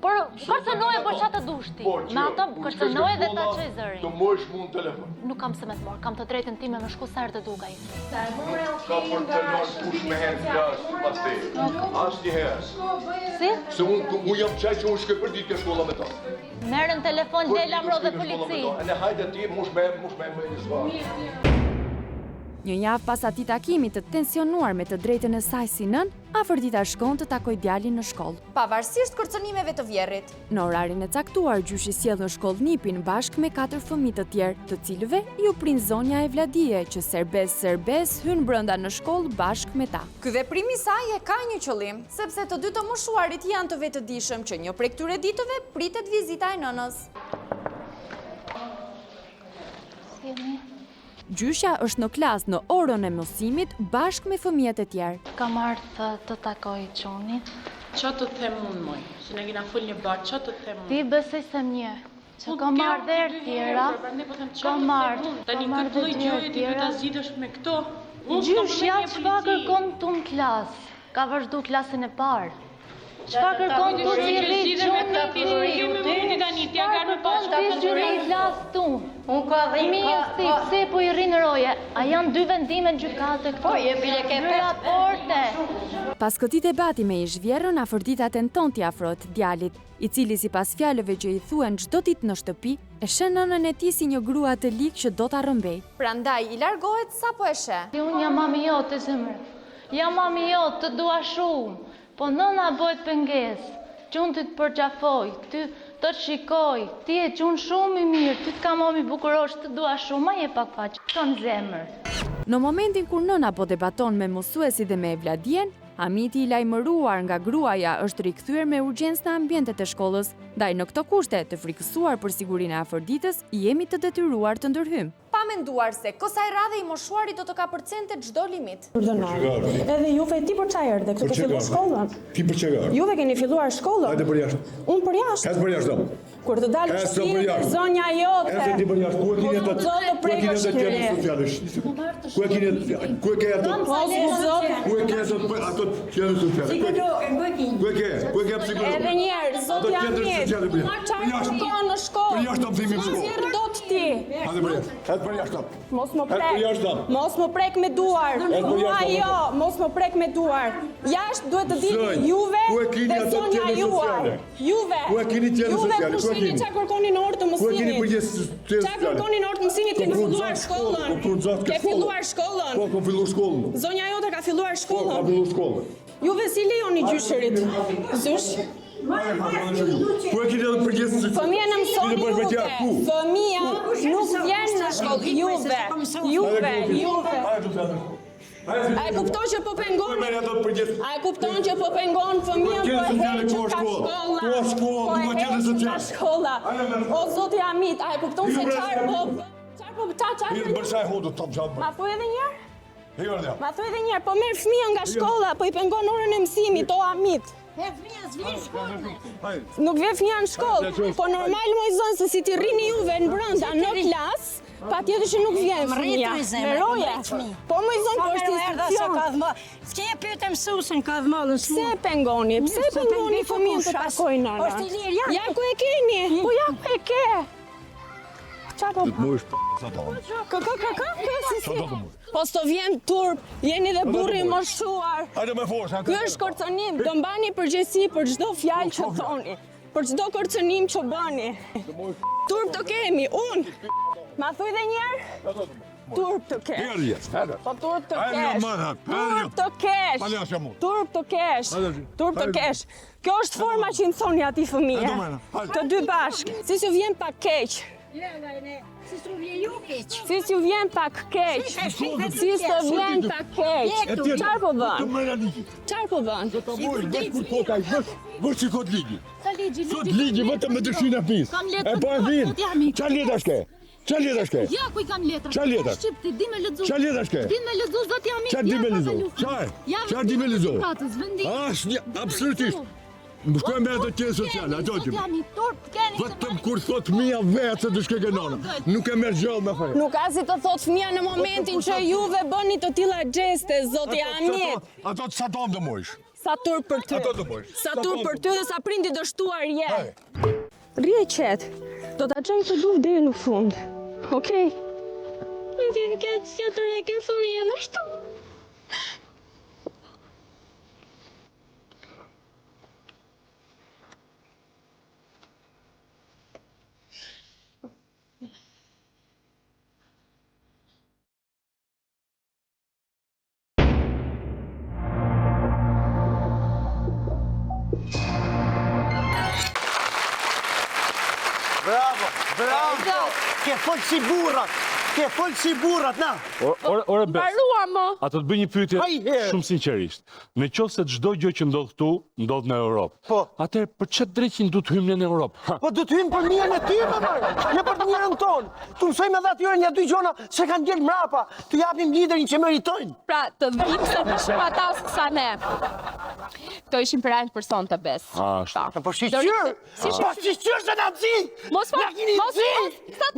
Por kërcënoje për qatë të dushti. Me ato kërcënoje dhe ta qoj zërin. Të mojsh mu në telefon. Nuk kam se me të morë, kam të drejtën time me shku sa herë të duka i. Ka për të nërë kush me herë flasë, pas te. Ashtë një herë. Si? Se unë jam qaj që unë shkoj për ditë ke shkolla me ta. Merën telefon, dela mro dhe polici. E ne hajde ti, mush me një zvarë. Një javë pas atij takimit të tensionuar me të drejtën e saj si nën, Afërdita shkon të takoj djalin në shkollë. Pavarësisht kërcënimeve të vjerrit. Në orarin e caktuar, gjyshi sjell në shkollë nipin bashkë me 4 fëmijë të tjerë, të cilëve ju prind zonja Evladie, që serbes hyn brenda në shkollë bashkë me ta. Ky veprim i saj e ka një qëllim, sepse të dy të moshuarit janë të vetëdijshëm që një prej këtyre ditëve pritet vizita e nënës. Gjyshja është në klasë në orën e mësimit bashkë me fëmijët e tjerë. Kam ardhë të takoj qunin. Qa të them unë moj? Se ne kina full një barë, qa të them unë? Ti besoj se mje, që kam ardhë erë tjera, kam ardhë këtë loj gjoje ti këtë zgjidësh me këto. Gjyshja çka kërkon tu në klasë, ka vazhdu klasën e parë. Çka kërkon tu si rritë qunin ti? Unë ka dhe i pse po i rrinë roje, a janë 2 vendime në gjykate këtu? Po, je bile ke raporte. Pas këtij debati me ish-vjerrën, Afërdita tenton t'i afrohet djalit, i cili sipas fjalëve që i thuhen çdo ditë në shtëpi, e sheh nënën e tij si një grua të ligë që do ta rrëmbej. Prandaj i largohet sapo e sheh. Unë jam mami jote, zemër. Jam mami jote, të dua shumë, po nëna bëhet pengesë. Qunë të përqafoj, ty të shikoj, ti e qunë shumë i mirë, ty të ka momi bukurosh, të dua shumë, ma je pak faqë, të në zemër. Në momentin kur nëna po debaton me mësuesi dhe me Evladien, Hamiti i lajmëruar nga gruaja është rikthyer me urgjencë në ambientet e shkollës, ndaj në këto kushte të frikësuar për sigurinë e Afërditës, jemi të detyruar të ndërhyjmë. Pa menduar se kësaj radhe i moshuarit do të ka përcente çdo limit. Edhe juve ti për çfarë erdhe? Këtu ke filluar shkollën? Ti për çfarë? Juve keni filluar shkollën? Hajde për jashtë. Unë për jashtë. Hajde për jashtë. Kur të dalë shtëpinë zonja jote. Edhe ti për jashtë. Ku e keni atë? Ku e keni atë qendrën sociale? Ku e keni atë? Ku e ke atë? Ku e ke atë qendrën sociale? Ku e ke? Ku e ke psikolog? Edhe një herë, zotja Hamit. Çfarë ka në shkollë? Për jashtë thimi më shkollë. Si do të ti? Hajde për jashtë. Për jashtë. Mos më prek. Mos më prek me duar. Jo, mos më prek me duar. Jashtë duhet të dini juve dhe zonja juaj. Juve. Ku e keni qendrën sociale? Ku e keni? Çfarë kërkoni në orë të mësimit? Ku e keni përgjegjësi? Çfarë kërkoni në orë të mësimit? Keni filluar shkollën? Ke filluar shkollën? Po, kam filluar shkollën. Zonja jote ka filluar shkollën? Po, ka filluar shkollën. Juve si lejoni gjyshërit? Zysh? Ku e keni atë përgjegjësi? Fëmija në mësoni juve. Fëmija nuk vjen në shkollë. Juve. A e kupton që po pengon? A e kupton që po pengon fëmijën për heqë ka shkolla? Po e heqë ka shkolla. O zoti Hamit, a e kupton se qarë po... Mirë, bërshaj hodë të top gjatë. Ma po edhe njerë? Ma thuj dhe njerë, po merë fëmija nga shkolla, po i pengon orën e mësimit, o amit. Nuk vje fëmija në shkollë, po normal më i zonë se si ti rini juve në brënda në klas, pa tjetë që nuk vjen fëmija. Me roje, po më i zonë po është institucion. S'ke e pyte mësusin ka dhmollën s'mu. Pse pengoni fëmijën të takoj nëna? Është i lirë, ja ku e keni, po ja ku e ke. Po s'to vjen turp, jeni dhe burri moshuar. Ky është kërcënim, do mbani përgjegjësi për çdo fjalë që thoni, për çdo kërcënim që bëni. Turp të kemi, unë. Ma thuj dhe njerë? Turp të kesh. Po turp të kesh. Turp të kesh. Turp të kesh. Turp të kesh. Kjo është forma që i më thoni ati fëmije. Të dy bashkë. Si s'ju vjen pak keq. Si s'u vjen ju keq. Si s'ju vjen pak keq. Si s'u vjen pak keq. Qarë po bën? Qarë po bën? Vërë që këtë ligji. Sot ligji vetëm me dëshina pis. E po e vinë. Qa leta shke? Qa leta shke? Ja, ku i kam letra. Qa leta? Shqipti, di me lëdzu. Qa leta shke? Di me lëdzu, zoti Amit. Qa di me lëdzu? Qa di me lëdzu? Absolutisht. Më shkoj me ato qenë sociale, ato që vetëm kur thot mija vetë se dëshke gënona, nuk e merë gjallë me fërë. Nuk ka si të thot fëmija në momentin që juve bëni të tilla gjeste, zoti Amit. Ato të sa tonë të mojsh. Sa tur për ty. Ato të mojsh. Sa tur për ty dhe sa prindi dështuar je. Rje qetë, do t'a qenë të luftë deri në fund, okej? Në ti në këtë si të reke fëmija në shtu. Bravo, bravo! Ke folë si burrat! Ke folë si burrat, na! Ore Bes, Mbaruar më. ato të bëj një pyetje shumë sinqerisht. Në qoftë se çdo gjë që ndodh këtu, ndodh në Europë. Po. Atëherë për çfarë drejtin du të hymë në Europë? Po du të hymë për mirën e ty, më mërë! Ne për mirën tonë! Tu mësojmë edhe atyre një dy gjona se kanë gjelë mrapa, të japim liderin që meritojnë. Pra, të vim se të shumë atas kësa ne. Këto ishin për ajnë person të Bes. Po shqyqyrë! Po shqyqyrë se në zi! Në kini zi!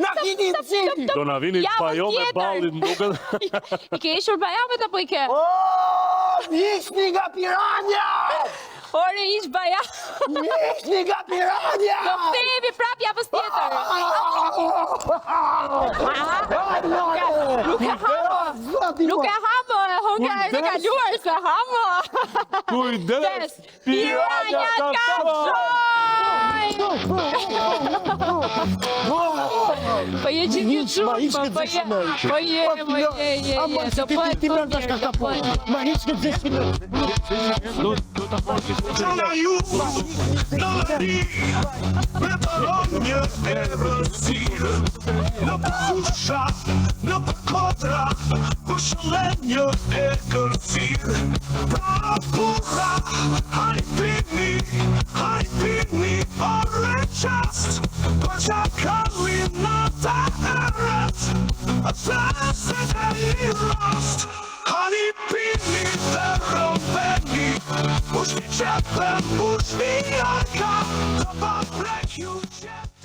Në kini zi! Do na vini pa jo me ballin duket. I ke ishur bajamet apo i ke? Ishni nga Piranja! Ore, ish bajamet. Ishni nga Piranja! Do kthehemi prap javës tjetër. Nuk e hamë, hunga e kaluar se hamë. Kujdes, Piranja ka Po je që një shumë, po je, do pëjtë, Ma hiç këtë zeshime. Do të fakis. Qona ju, në lëri, me pëllon një e vërësirë, në përfusha, në përkotra, përshëllen një e kërësirë. Pra pura, hajpini, ore qast, për që kallin në të erët, atë se në i rast. Hani pini dhe rëmbeni, pushni qepën, pushni arka, të pa prek ju qepën.